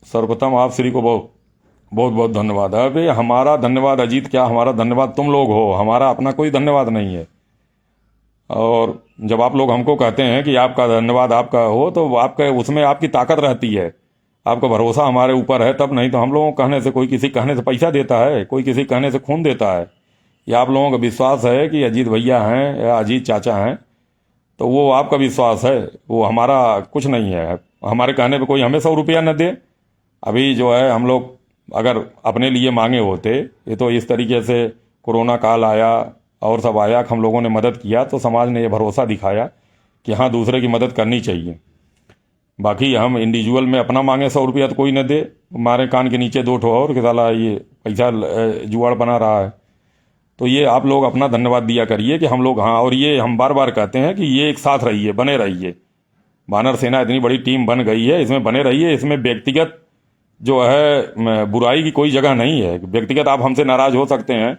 सर्वप्रथम आप श्री को बहुत बहुत बहुत धन्यवाद। अबे हमारा धन्यवाद अजीत क्या, हमारा धन्यवाद तुम लोग हो, हमारा अपना कोई धन्यवाद नहीं है। और जब आप लोग हमको कहते हैं कि आपका धन्यवाद आपका हो, तो आपका उसमें आपकी ताकत रहती है, आपका भरोसा हमारे ऊपर है तब। नहीं तो हम लोगों को कहने से, कोई किसी कहने से पैसा देता है, कोई किसी कहने से खून देता है। या आप लोगों का विश्वास है कि अजीत भैया हैं या अजीत चाचा हैं, तो वो आपका विश्वास है, वो हमारा कुछ नहीं है। हमारे कहने पे कोई हमें 100 रुपया न दे। अभी जो है हम लोग अगर अपने लिए मांगे होते, ये तो इस तरीके से कोरोना काल आया और सब आया, हम लोगों ने मदद किया तो समाज ने ये भरोसा दिखाया कि हाँ दूसरे की मदद करनी चाहिए। बाकी हम इंडिविजुअल में अपना मांगे 100 रुपया तो कोई न दे, हमारे कान के नीचे 2 ठो और कि साला ये पैसा जुगाड़ बना रहा है। तो ये आप लोग अपना धन्यवाद दिया करिए कि हम लोग, हाँ, और ये हम बार बार कहते हैं कि ये एक साथ रहिए, बने रहिए। वानर सेना इतनी बड़ी टीम बन गई है, इसमें बने रहिए। इसमें व्यक्तिगत जो है बुराई की कोई जगह नहीं है। व्यक्तिगत आप हमसे नाराज हो सकते हैं,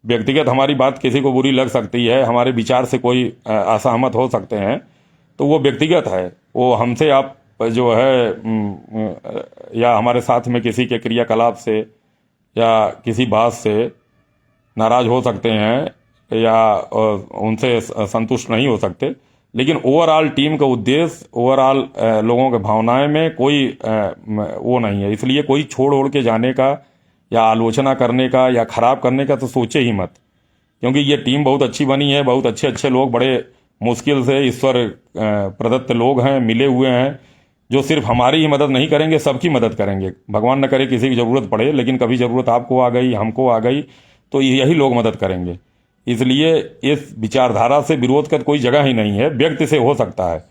व्यक्तिगत हमारी बात किसी को बुरी लग सकती है, हमारे विचार से कोई असहमत हो सकते हैं, तो वो व्यक्तिगत है। वो हमसे आप जो है या हमारे साथ में किसी के क्रियाकलाप से या किसी बात से नाराज हो सकते हैं या उनसे संतुष्ट नहीं हो सकते, लेकिन ओवरऑल टीम का उद्देश्य, ओवरऑल लोगों के भावनाएं में कोई वो नहीं है। इसलिए कोई छोड़ ओढ़ के जाने का या आलोचना करने का या खराब करने का तो सोचे ही मत, क्योंकि ये टीम बहुत अच्छी बनी है। बहुत अच्छे अच्छे लोग, बड़े मुश्किल से ईश्वर प्रदत्त लोग हैं, मिले हुए हैं, जो सिर्फ हमारी ही मदद नहीं करेंगे, सबकी मदद करेंगे। भगवान न करे किसी की ज़रूरत पड़े, लेकिन कभी ज़रूरत आपको आ गई, हमको आ गई, तो यही लोग मदद करेंगे। इसलिए इस विचारधारा से विरोध का कोई जगह ही नहीं है, व्यक्ति से हो सकता है।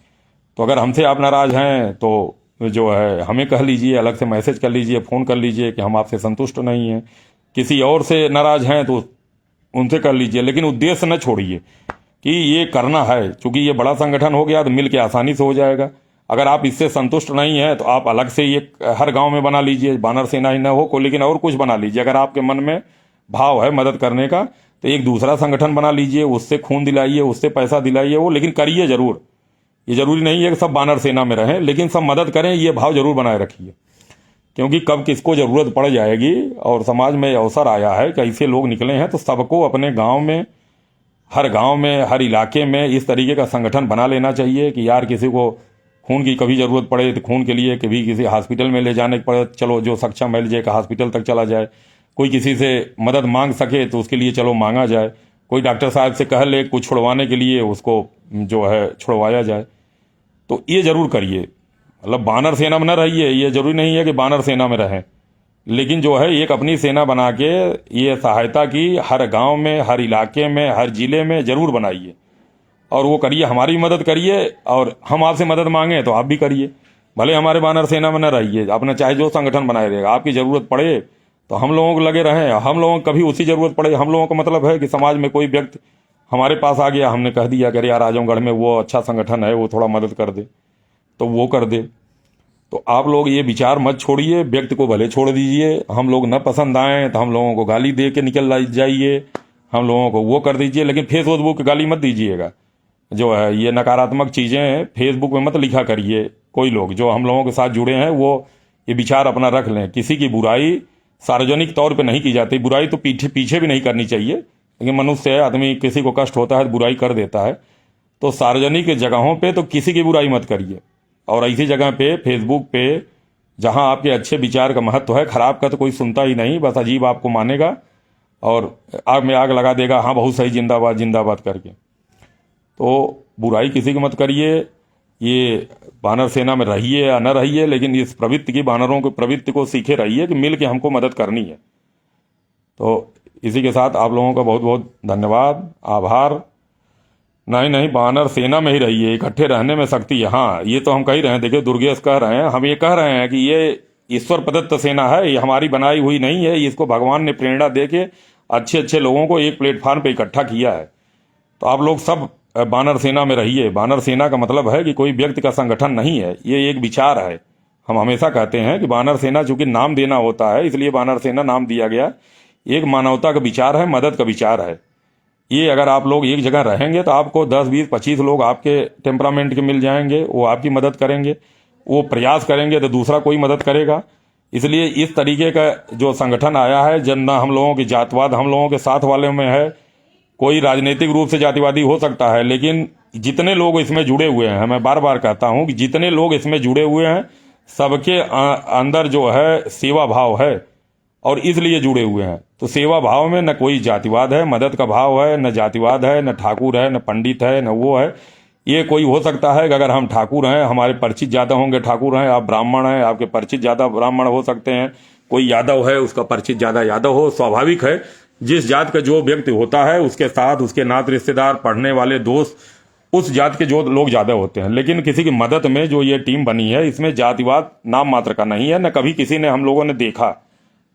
तो अगर हमसे आप नाराज हैं तो जो है हमें कह लीजिए, अलग से मैसेज कर लीजिए, फ़ोन कर लीजिए कि हम आपसे संतुष्ट नहीं हैं। किसी और से नाराज हैं तो उनसे कर लीजिए, लेकिन उद्देश्य न छोड़िए कि ये करना है। चूंकि ये बड़ा संगठन हो गया तो मिल के आसानी से हो जाएगा। अगर आप इससे संतुष्ट नहीं हैं तो आप अलग से ये हर गांव में बना लीजिए, वानर सेना ही न हो को, लेकिन और कुछ बना लीजिए। अगर आपके मन में भाव है मदद करने का तो एक दूसरा संगठन बना लीजिए, उससे खून दिलाइए, उससे पैसा दिलाइए, वो लेकिन करिए जरूर। ये जरूरी नहीं है कि सब वानर सेना में रहें, लेकिन सब मदद करें, ये भाव जरूर बनाए रखिए। क्योंकि कब किसको जरूरत पड़ जाएगी, और समाज में अवसर आया है कि ऐसे लोग निकले हैं, तो सबको अपने गांव में, हर इलाके में इस तरीके का संगठन बना लेना चाहिए कि यार किसी को खून की कभी ज़रूरत पड़े तो खून के लिए कभी किसी हॉस्पिटल में ले जाने पड़े, चलो जो सक्षम है लीजिए, हॉस्पिटल तक चला जाए। कोई किसी से मदद मांग सके तो उसके लिए चलो मांगा जाए। कोई डॉक्टर साहब से कह ले कुछ छुड़वाने के लिए, उसको जो है छुड़वाया जाए। तो ये जरूर करिए। मतलब वानर सेना में न रहिए, ये जरूरी नहीं है कि वानर सेना में रहें, लेकिन जो है एक अपनी सेना बना के ये सहायता की हर गांव में, हर इलाके में, हर जिले में जरूर बनाइए, और वो करिए। हमारी मदद करिए, और हम आपसे मदद मांगे तो आप भी करिए। भले हमारे वानर सेना में न रहिए, अपना चाहे जो संगठन बनाए रहेगा, आपकी जरूरत पड़े तो हम लोगों को लगे रहें। हम लोगों को कभी उसी जरूरत पड़े, हम लोगों का मतलब है कि समाज में कोई व्यक्ति हमारे पास आ गया, हमने कह दिया कि यार आजमगढ़ में वो अच्छा संगठन है, वो थोड़ा मदद कर दे, तो वो कर दे। तो आप लोग ये विचार मत छोड़िए, व्यक्ति को भले छोड़ दीजिए, हम लोग न पसंद आए तो हम लोगों को गाली दे के निकल जाइए, हम लोगों को वो कर दीजिए, लेकिन फेसबुक गाली मत दीजिएगा। जो है ये नकारात्मक चीज़ें हैं फेसबुक में मत लिखा करिए। कोई लोग जो हम लोगों के साथ जुड़े हैं वो ये विचार अपना रख लें। किसी की बुराई सार्वजनिक तौर पे नहीं की जाती, बुराई तो पीछे पीछे भी नहीं करनी चाहिए, लेकिन मनुष्य है, आदमी किसी को कष्ट होता है तो बुराई कर देता है। तो सार्वजनिक जगहों पे तो किसी की बुराई मत करिए, और ऐसी जगह पे फेसबुक पे जहां आपके अच्छे विचार का महत्व है, खराब का तो कोई सुनता ही नहीं, बस अजीब आपको मानेगा और आग में आग लगा देगा, हाँ बहुत सही जिंदाबाद जिंदाबाद करके। तो बुराई किसी की मत करिए। ये वानर सेना में रहिए या न रहिए, लेकिन इस प्रवृत्ति की, वानरों की प्रवृत्ति को सीखे रहिए कि मिल के हमको मदद करनी है। तो इसी के साथ आप लोगों का बहुत बहुत धन्यवाद, आभार। नहीं, वानर सेना में ही रहिए, इकट्ठे रहने में शक्ति है। हाँ, ये तो हम कह रहे हैं, देखिए दुर्गेश कह रहे हैं, हम ये कह रहे हैं कि ये ईश्वर प्रदत्त सेना है, ये हमारी बनाई हुई नहीं है, इसको भगवान ने प्रेरणा दे के अच्छे अच्छे लोगों को एक प्लेटफॉर्म पे इकट्ठा किया है। तो आप लोग सब वानर सेना में रहिए। वानर सेना का मतलब है कि कोई व्यक्ति का संगठन नहीं है, ये एक विचार है। हम हमेशा कहते हैं कि वानर सेना चूंकि नाम देना होता है, इसलिए वानर सेना नाम दिया गया। एक मानवता का विचार है, मदद का विचार है। ये अगर आप लोग एक जगह रहेंगे तो आपको 10, 20, 25 लोग आपके टेम्परामेंट के मिल जाएंगे, वो आपकी मदद करेंगे। वो प्रयास करेंगे तो दूसरा कोई मदद करेगा। इसलिए इस तरीके का जो संगठन आया है, जब ना हम लोगों की जातवाद हम लोगों के साथ वाले में है, कोई राजनीतिक रूप से जातिवादी हो सकता है, लेकिन जितने लोग इसमें जुड़े हुए हैं, मैं बार बार कहता हूं कि जितने लोग इसमें जुड़े हुए हैं सबके अंदर जो है सेवा भाव है, और इसलिए जुड़े हुए हैं। तो सेवा भाव में न कोई जातिवाद है, मदद का भाव है, न जातिवाद है, न ठाकुर है, न पंडित है, न वो है। ये कोई हो सकता है कि अगर हम ठाकुर हैं, हमारे परिचित ज्यादा होंगे ठाकुर हैं, आप ब्राह्मण हैं, आपके परिचित ज्यादा ब्राह्मण हो सकते हैं, कोई यादव है, उसका परिचित ज्यादा यादव हो। स्वाभाविक है, जिस जात का जो व्यक्ति होता है उसके साथ उसके नात रिश्तेदार, पढ़ने वाले दोस्त, उस जात के जो लोग ज्यादा होते हैं। लेकिन किसी की मदद में जो ये टीम बनी है, इसमें जातिवाद नाम मात्र का नहीं है। न कभी किसी ने हम लोगों ने देखा,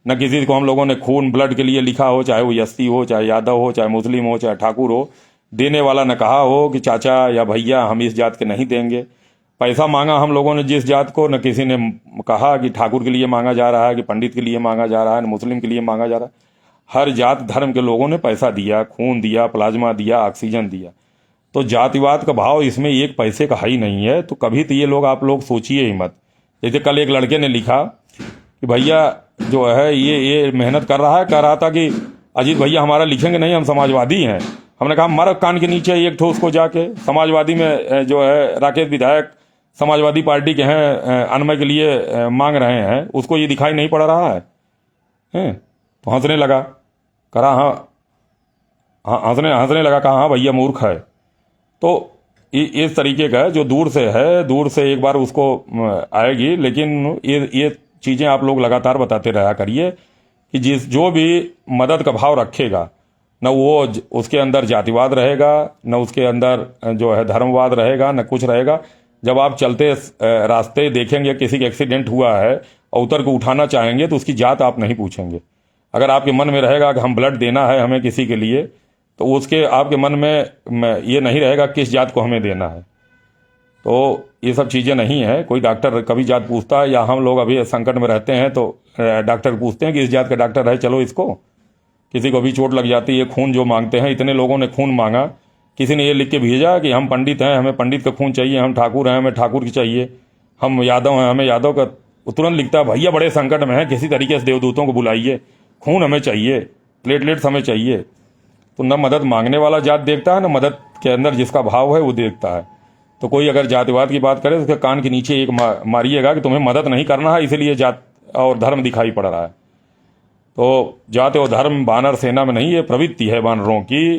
न किसी को हम लोगों ने खून ब्लड के लिए लिखा हो, चाहे वो एससी हो, चाहे यादव हो, चाहे मुस्लिम हो, चाहे ठाकुर हो। देने वाला ने कहा हो कि चाचा या भैया हम इस जात के नहीं देंगे। पैसा मांगा हम लोगों ने जिस जात को, न किसी ने कहा कि ठाकुर के लिए मांगा जा रहा है, कि पंडित के लिए मांगा जा रहा है, न मुस्लिम के लिए मांगा जा रहा है। हर जात धर्म के लोगों ने पैसा दिया, खून दिया, प्लाज्मा दिया, ऑक्सीजन दिया। तो जातिवाद का भाव इसमें एक पैसे का ही नहीं है। तो कभी तो ये लोग आप लोग सोचिए ही मत। जैसे कल एक लड़के ने लिखा कि भैया जो है ये मेहनत कर रहा था कि अजीत भैया हमारा लिखेंगे नहीं, हम समाजवादी हैं। हमने कहा मर कान के नीचे एक ठोस को जाके। समाजवादी में जो है राकेश विधायक समाजवादी पार्टी के हैं, अनमय के लिए मांग रहे हैं, उसको ये दिखाई नहीं पड़ रहा है? तो हंसने लगा, कहा हाँ, हंसने लगा, कहा हाँ भैया मूर्ख है। तो इस तरीके का जो दूर से है, दूर से एक बार उसको आएगी। लेकिन ये चीजें आप लोग लगातार बताते रहा करिए कि जो भी मदद का भाव रखेगा, न वो उसके अंदर जातिवाद रहेगा, न उसके अंदर जो है धर्मवाद रहेगा, न कुछ रहेगा। जब आप चलते रास्ते देखेंगे किसी का एक्सीडेंट हुआ है और उतर को उठाना चाहेंगे तो उसकी जात आप नहीं पूछेंगे। अगर आपके मन में रहेगा कि हम ब्लड देना है हमें किसी के लिए, तो उसके आपके मन में ये नहीं रहेगा किस जात को हमें देना है। तो ये सब चीज़ें नहीं है। कोई डॉक्टर कभी जात पूछता है, या हम लोग अभी संकट में रहते हैं तो डॉक्टर पूछते हैं कि इस जात का डॉक्टर है, चलो इसको। किसी को भी चोट लग जाती है, खून जो मांगते हैं, इतने लोगों ने खून मांगा, किसी ने ये लिख के भेजा कि हम पंडित हैं, हमें पंडित का खून चाहिए, हम ठाकुर हैं, हमें ठाकुर की चाहिए, हम यादव हैं, हमें यादव का। तुरंत लिखता है भैया बड़े संकट में है, किसी तरीके से देवदूतों को बुलाइए, खून हमें चाहिए, प्लेटलेट्स हमें चाहिए। तो न मदद मांगने वाला जात देखता है, न मदद के अंदर जिसका भाव है वो देखता है। तो कोई अगर जातिवाद की बात करे तो उसके कान के नीचे एक मारिएगा कि तुम्हें मदद नहीं करना है, इसीलिए जात और धर्म दिखाई पड़ रहा है। तो जात और धर्म वानर सेना में नहीं, ये प्रवृत्ति है वानरों की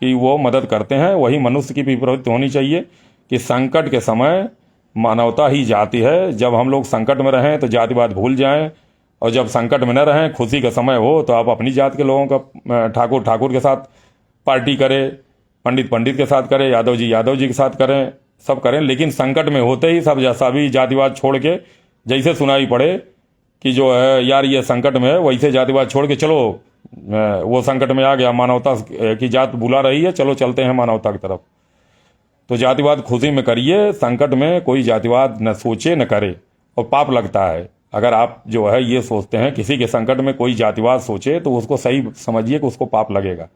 कि वो मदद करते हैं। वही मनुष्य की भी प्रवृत्ति होनी चाहिए कि संकट के समय मानवता ही जाती है। जब हम लोग संकट में रहें तो जातिवाद भूल जाएं, और जब संकट में न रहें, खुशी का समय हो, तो आप अपनी जात के लोगों का, ठाकुर ठाकुर के साथ पार्टी करें, पंडित पंडित के साथ करें, यादव जी के साथ करें, सब करें। लेकिन संकट में होते ही सभी जातिवाद छोड़ के, जैसे सुनाई पड़े कि जो है यार ये संकट में है, वैसे जातिवाद छोड़ के चलो, वो संकट में आ गया, मानवता की जात बुला रही है, चलो चलते हैं मानवता की तरफ। तो जातिवाद खुशी में करिए, संकट में कोई जातिवाद न सोचे न करे। और पाप लगता है। अगर आप जो है ये सोचते हैं किसी के संकट में कोई जातिवाद सोचे तो उसको सही समझिए कि उसको पाप लगेगा।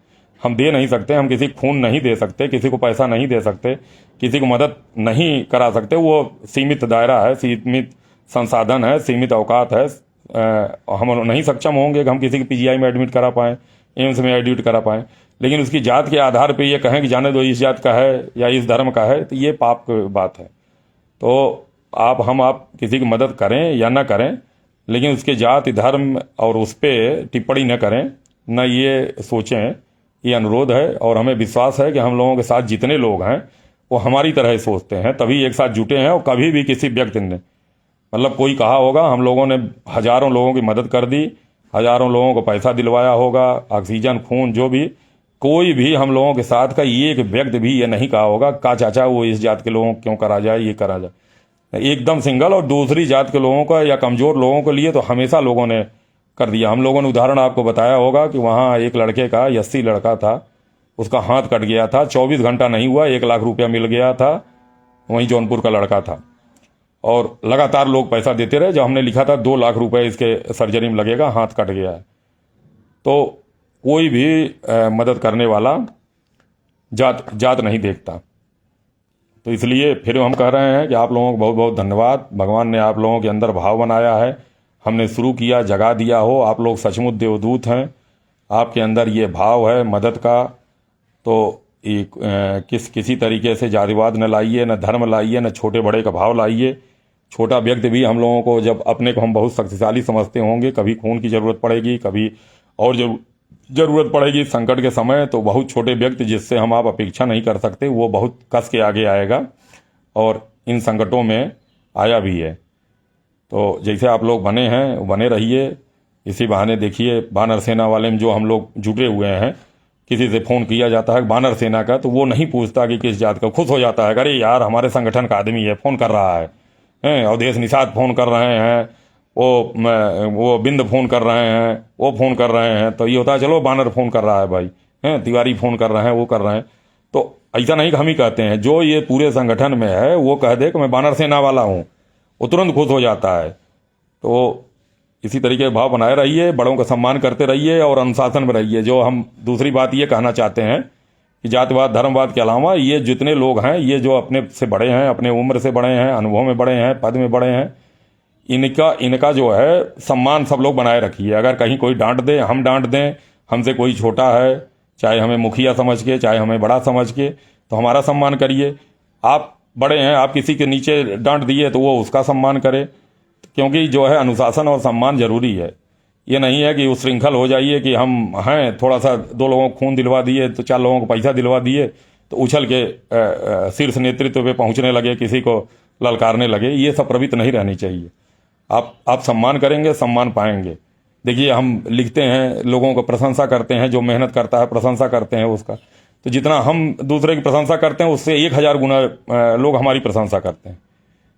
हम दे नहीं सकते, हम किसी को खून नहीं दे सकते, किसी को पैसा नहीं दे सकते, किसी को मदद नहीं करा सकते। वो सीमित दायरा है, सीमित संसाधन है, सीमित औकात है। हम नहीं सक्षम होंगे कि हम किसी को पीजीआई में एडमिट करा पाएँ, एम्स में एडमिट करा पाएँ। लेकिन उसकी जात के आधार पर ये कहें कि जाने दो इस जात का है या इस धर्म का है, तो ये पाप की बात है। तो आप किसी की मदद करें या ना करें, लेकिन उसके जाति धर्म और उस पर टिप्पणी न करें, न ये सोचें। ये अनुरोध है। और हमें विश्वास है कि हम लोगों के साथ जितने लोग हैं वो हमारी तरह ही सोचते हैं, तभी एक साथ जुटे हैं। और कभी भी किसी व्यक्ति ने मतलब कोई कहा होगा, हम लोगों ने हजारों लोगों की मदद कर दी, हजारों लोगों को पैसा दिलवाया होगा, ऑक्सीजन, खून, जो भी, कोई भी हम लोगों के साथ का एक व्यक्ति भी ये नहीं कहा होगा का चाचा वो इस जात के लोगों को क्यों करा जाए, ये करा जाए। एकदम सिंगल। और दूसरी जात के लोगों का या कमजोर लोगों के लिए तो हमेशा लोगों ने कर दिया। हम लोगों ने उदाहरण आपको बताया होगा कि वहाँ एक लड़के का 80 लड़का था, उसका हाथ कट गया था, 24 घंटा नहीं हुआ 1 लाख रुपया मिल गया था। वहीं जौनपुर का लड़का था और लगातार लोग पैसा देते रहे। जब हमने लिखा था 2 लाख रुपए इसके सर्जरी में लगेगा, हाथ कट गया है। तो कोई भी मदद करने वाला जात नहीं देखता। तो इसलिए फिर हम कह रहे हैं कि आप लोगों को बहुत बहुत धन्यवाद। भगवान ने आप लोगों के अंदर भाव बनाया है, हमने शुरू किया, जगा दिया हो। आप लोग सचमुच देवदूत हैं, आपके अंदर ये भाव है मदद का। तो किसी तरीके से जातिवाद न लाइए, न धर्म लाइए, न छोटे बड़े का भाव लाइए। छोटा व्यक्ति भी हम लोगों को, जब अपने को हम बहुत शक्तिशाली समझते होंगे, कभी खून की ज़रूरत पड़ेगी, कभी और ज़रूरत पड़ेगी संकट के समय, तो बहुत छोटे व्यक्ति जिससे हम आप अपेक्षा नहीं कर सकते, वो बहुत कस के आगे आएगा और इन संकटों में आया भी है। तो जैसे आप लोग बने हैं बने रहिए। इसी बहाने देखिए बानर सेना वाले में जो हम लोग जुटे हुए हैं, किसी से फ़ोन किया जाता है बानर सेना का, तो वो नहीं पूछता कि किस जात का, खुश हो जाता है, अरे यार हमारे संगठन का आदमी है, फ़ोन कर रहा है। अवधेश निषाद फ़ोन कर रहे हैं, वो बिंद फ़ोन कर रहे हैं, वो फ़ोन कर रहे हैं, तो ये होता है चलो बानर फ़ोन कर रहा है भाई, तिवारी फ़ोन कर रहे हैं, वो कर रहे हैं। तो ऐसा नहीं कि हम ही कहते हैं, जो ये पूरे संगठन में है वो कह दे कि मैं बानर सेना वाला हूँ, वो तुरंत खुश हो जाता है। तो इसी तरीके के भाव बनाए रहिए, बड़ों का सम्मान करते रहिए और अनुशासन में रहिए। जो हम दूसरी बात ये कहना चाहते हैं कि जातिवाद धर्मवाद के अलावा ये जितने लोग हैं, ये जो अपने से बड़े हैं, अपने उम्र से बड़े हैं, अनुभव में बड़े हैं, पद में बड़े हैं, इनका जो है सम्मान सब लोग बनाए रखिए। अगर कहीं कोई डांट दे, हम डांट दें, हमसे कोई छोटा है, चाहे हमें मुखिया समझ के, चाहे हमें बड़ा समझ के, तो हमारा सम्मान करिए। आप बड़े हैं, आप किसी के नीचे डांट दिए तो वो उसका सम्मान करे, क्योंकि जो है अनुशासन और सम्मान जरूरी है। ये नहीं है कि उस श्रृंखल हो जाइए कि हम हैं, थोड़ा सा 2 लोगों को खून दिलवा दिए तो 4 लोगों को पैसा दिलवा दिए तो उछल के शीर्ष नेतृत्व पे पहुंचने लगे, किसी को ललकारने लगे। ये सब प्रवृत्ति नहीं रहनी चाहिए। आप सम्मान करेंगे, सम्मान पाएंगे। देखिए हम लिखते हैं, लोगों को प्रशंसा करते हैं, जो मेहनत करता है प्रशंसा करते हैं उसका, तो जितना हम दूसरे की प्रशंसा करते हैं उससे 1000 गुना लोग हमारी प्रशंसा करते हैं।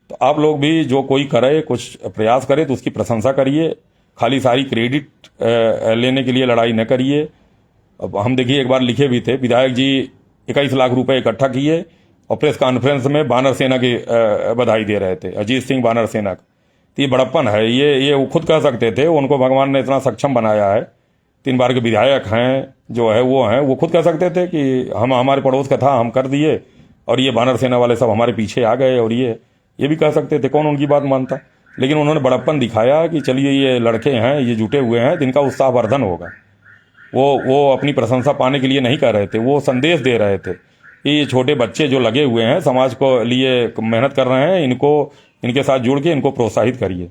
तो आप लोग भी जो कोई करे, कुछ प्रयास करे तो उसकी प्रशंसा करिए, खाली सारी क्रेडिट लेने के लिए लड़ाई न करिए। अब हम देखिए एक बार लिखे भी थे, विधायक जी 21 लाख रुपए इकट्ठा किए और प्रेस कॉन्फ्रेंस में बानर सेना की बधाई दे रहे थे, अजीत सिंह बानर सेना का। तो ये बड़प्पन है, ये वो खुद कह सकते थे, उनको भगवान ने इतना सक्षम बनाया है, 3 बार के विधायक हैं जो है वो खुद कह सकते थे कि हम हमारे पड़ोस का था, हम कर दिए और ये बानर सेना वाले सब हमारे पीछे आ गए। और ये भी कह सकते थे, कौन उनकी बात मानता। लेकिन उन्होंने बड़प्पन दिखाया कि चलिए ये लड़के हैं, ये जुटे हुए हैं, जिनका उत्साहवर्धन होगा। वो अपनी प्रशंसा पाने के लिए नहीं कह रहे थे, वो संदेश दे रहे थे कि ये छोटे बच्चे जो लगे हुए हैं, समाज को लिए मेहनत कर रहे हैं, इनके साथ जुड़ के इनको प्रोत्साहित करिए।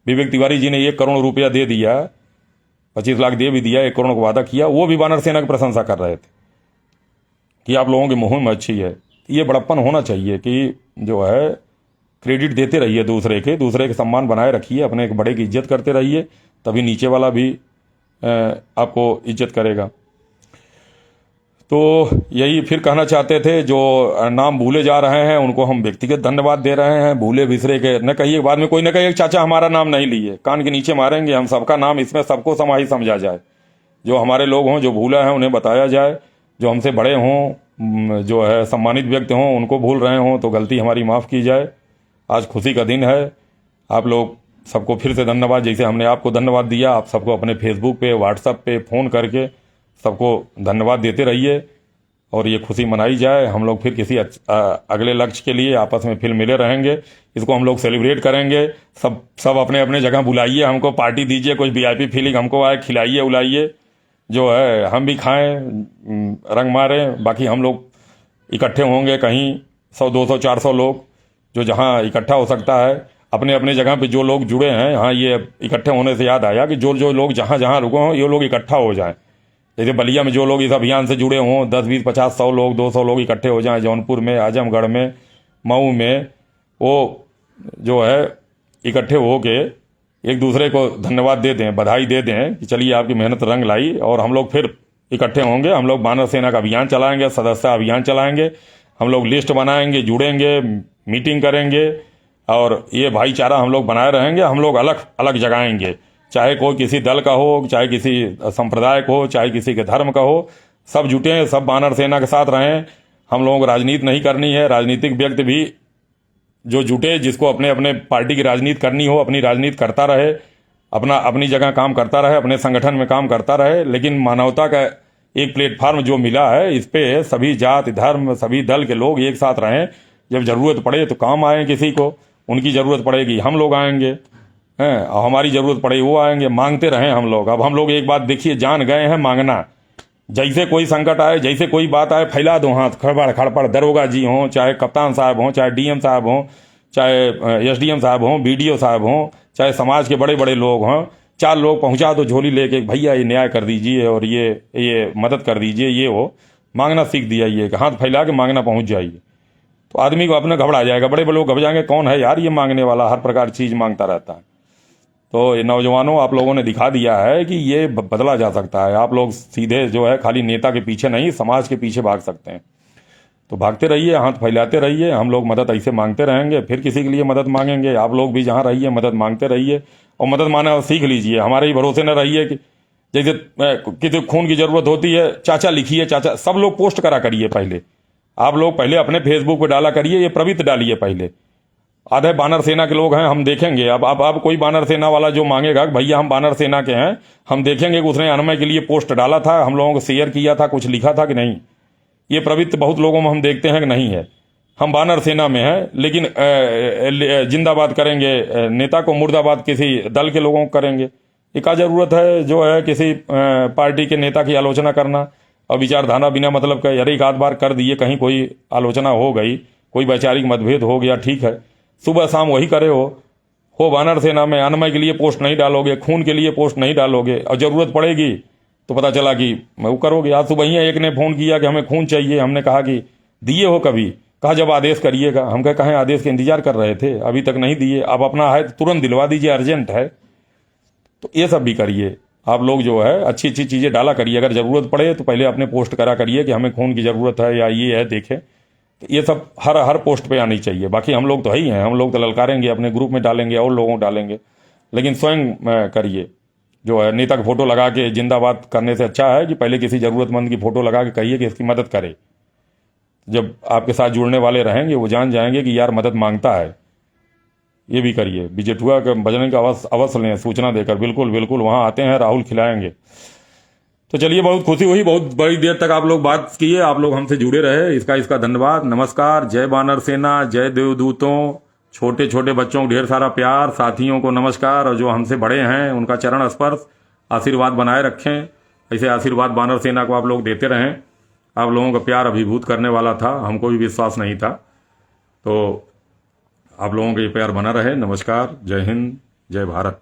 विवेक तिवारी जी ने 1 करोड़ रुपया दे दिया, 25 लाख दे भी दिया, 1 करोड़ का वादा किया, वो भी बानर सेना की प्रशंसा कर रहे थे कि आप लोगों की मुहिम अच्छी है। ये बड़प्पन होना चाहिए कि जो है क्रेडिट देते रहिए, दूसरे के सम्मान बनाए रखिए, अपने एक बड़े की इज्जत करते रहिए, तभी नीचे वाला भी आपको इज्जत करेगा। तो यही फिर कहना चाहते थे, जो नाम भूले जा रहे हैं उनको हम व्यक्तिगत धन्यवाद दे रहे हैं। भूले बिसरे के न कहिए, बाद में कोई न कहे चाचा हमारा नाम नहीं लिए, कान के नीचे मारेंगे। हम सबका नाम इसमें सबको समाहित समझा जाए। जो हमारे लोग हों, जो भूले हैं उन्हें बताया जाए, जो हमसे बड़े हों, जो है सम्मानित व्यक्ति हों, उनको भूल रहे हों तो गलती हमारी माफ़ की जाए। आज खुशी का दिन है, आप लोग सबको फिर से धन्यवाद। जैसे हमने आपको धन्यवाद दिया, आप सबको अपने फेसबुक पे, व्हाट्सएप पे फ़ोन करके सबको धन्यवाद देते रहिए और ये खुशी मनाई जाए। हम लोग फिर किसी अगले लक्ष्य के लिए आपस में फिर मिले रहेंगे। इसको हम लोग सेलिब्रेट करेंगे। सब अपने अपने जगह बुलाइए, हमको पार्टी दीजिए, कुछ वीआईपी फीलिंग हमको आए, खिलाइए उलाइए, जो है हम भी खाएं, रंग मारें। बाकी हम लोग इकट्ठे होंगे कहीं 100, 200, 400 लोग, जो जहाँ इकट्ठा हो सकता है। अपने अपने जगह पे जो लोग जुड़े हैं, हाँ, ये इकट्ठे होने से याद आया कि जो जो लोग जहाँ जहाँ रुके हों, ये लोग इकट्ठा हो जाएं। जैसे बलिया में जो लोग इस अभियान से जुड़े हों, 10, 20, 50, 100 लोग, 200 लोग इकट्ठे हो जाएं। जौनपुर में, आजमगढ़ में, मऊ में, वो जो है इकट्ठे हो के एक दूसरे को धन्यवाद दे दें, बधाई दे दें कि चलिए आपकी मेहनत रंग लाई। और हम लोग फिर इकट्ठे होंगे। हम लोग वानर सेना का अभियान चलाएंगे, सदस्यता अभियान चलाएंगे। हम लोग लिस्ट बनाएंगे, जुड़ेंगे, मीटिंग करेंगे और ये भाईचारा हम लोग बनाए रहेंगे। हम लोग अलग अलग जगाएंगे, चाहे कोई किसी दल का हो, चाहे किसी संप्रदाय को हो, चाहे किसी के धर्म का हो। सब जुटे, सब वानर सेना के साथ रहें। हम लोगों को राजनीति नहीं करनी है। राजनीतिक व्यक्ति भी जो जुटे, जिसको अपने अपने पार्टी की राजनीति करनी हो, अपनी राजनीति करता रहे, अपनी जगह काम करता रहे, अपने संगठन में काम करता रहे। लेकिन मानवता का एक प्लेटफार्म जो मिला है, इस पे सभी जाति, धर्म, सभी दल के लोग एक साथ रहें। जब जरूरत पड़े तो काम आए, किसी को उनकी जरूरत पड़ेगी हम लोग आएंगे, हैं, और हमारी जरूरत पड़े वो आएंगे। मांगते रहें हम लोग। अब हम लोग एक बात देखिए, जान गए हैं मांगना। जैसे कोई संकट आए, जैसे कोई बात आए, फैला दो हाथ, खड़बड़ खड़पड़। दरोगा जी हों, चाहे कप्तान साहब हों, चाहे डीएम साहब हों, चाहे एसडीएम साहब हों, बीडीओ साहब हों, चाहे समाज के बड़े बड़े लोग हों, 4 लोग पहुंचा दो झोली लेके, भैया ये न्याय कर दीजिए और ये मदद कर दीजिए। ये हो मांगना सीख दिया, ये हाथ फैला के मांगना पहुंच जाइए, तो आदमी को अपने घबरा जाएगा। बड़े बड़े लोग घबराएंगे, कौन है यार ये मांगने वाला, हर प्रकार चीज मांगता रहता है। तो ये नौजवानों, आप लोगों ने दिखा दिया है कि ये बदला जा सकता है। आप लोग सीधे जो है खाली नेता के पीछे नहीं, समाज के पीछे भाग सकते हैं। तो भागते रहिए, हाथ फैलाते रहिए। हम लोग मदद ऐसे मांगते रहेंगे, फिर किसी के लिए मदद मांगेंगे। आप लोग भी जहाँ रहिए मदद मांगते रहिए और मदद मांगना सीख लीजिए। हमारे ही भरोसे न रहिए कि जैसे किसी खून की जरूरत होती है, चाचा लिखिए, चाचा। सब लोग पोस्ट करा करिए पहले। आप लोग पहले अपने फेसबुक पे डाला करिए, ये प्रवृत्ति डालिए पहले। आधे वानर सेना के लोग हैं, हम देखेंगे। अब कोई वानर सेना वाला जो मांगेगा कि भैया हम वानर सेना के हैं, हम देखेंगे कि उसने अनमय के लिए पोस्ट डाला था, हम लोगों को शेयर किया था, कुछ लिखा था कि नहीं। ये प्रवृत्ति बहुत लोगों में हम देखते हैं कि नहीं है। हम वानर सेना में हैं, लेकिन जिंदाबाद करेंगे नेता को, मुर्दाबाद किसी दल के लोगों को करेंगे। ये क्या जरूरत है जो है किसी पार्टी के नेता की आलोचना करना और विचारधारा बिना मतलब का। यार एक आध बार कर दिए, कहीं कोई आलोचना हो गई, कोई वैचारिक मतभेद हो गया, ठीक है, सुबह शाम वही करे हो वानर सेना में। अनमय के लिए पोस्ट नहीं डालोगे, खून के लिए पोस्ट नहीं डालोगे, और जरूरत पड़ेगी तो पता चला कि वो करोगे। आज सुबह ही एक ने फोन किया कि हमें खून चाहिए। हमने कहा कि दिए हो कभी? कहा जब आदेश करिएगा। हम कहें आदेश के इंतजार कर रहे थे, अभी तक नहीं दिए। अब अपना है तो तुरंत दिलवा दीजिए, अर्जेंट है। तो ये सब भी करिए आप लोग, जो है अच्छी अच्छी चीजें डाला करिए। अगर जरूरत पड़े तो पहले अपने पोस्ट करा करिए कि हमें खून की जरूरत है या ये है, देखें। तो ये सब हर पोस्ट पे आनी चाहिए। बाकी हम लोग तो ही हैं, हम लोग तो ललकारेंगे, अपने ग्रुप में डालेंगे और लोगों को डालेंगे, लेकिन स्वयं करिए। जो है नेता का फोटो लगा के जिंदाबाद करने से अच्छा है कि पहले किसी जरूरतमंद की फोटो लगा के कहिए कि इसकी मदद करे। जब आपके साथ जुड़ने वाले रहेंगे वो जान जाएंगे कि यार मदद मांगता है। ये भी करिए। बिजेठुआ के बजने का अवश्य लें, सूचना देकर। बिल्कुल बिल्कुल, वहां आते हैं, राहुल खिलाएंगे। तो चलिए, बहुत खुशी हुई, बहुत बड़ी देर तक आप लोग बात किए, आप लोग हमसे जुड़े रहे, इसका धन्यवाद। नमस्कार, जय वानर सेना, जय देवदूतों। छोटे छोटे बच्चों को ढेर सारा प्यार, साथियों को नमस्कार, और जो हमसे बड़े हैं उनका चरण स्पर्श, आशीर्वाद बनाए रखें। ऐसे आशीर्वाद वानर सेना को आप लोग देते रहें। आप लोगों का प्यार अभिभूत करने वाला था, हमको भी विश्वास नहीं था। तो आप लोगों का ये प्यार बना रहे। नमस्कार, जय हिंद, जय भारत।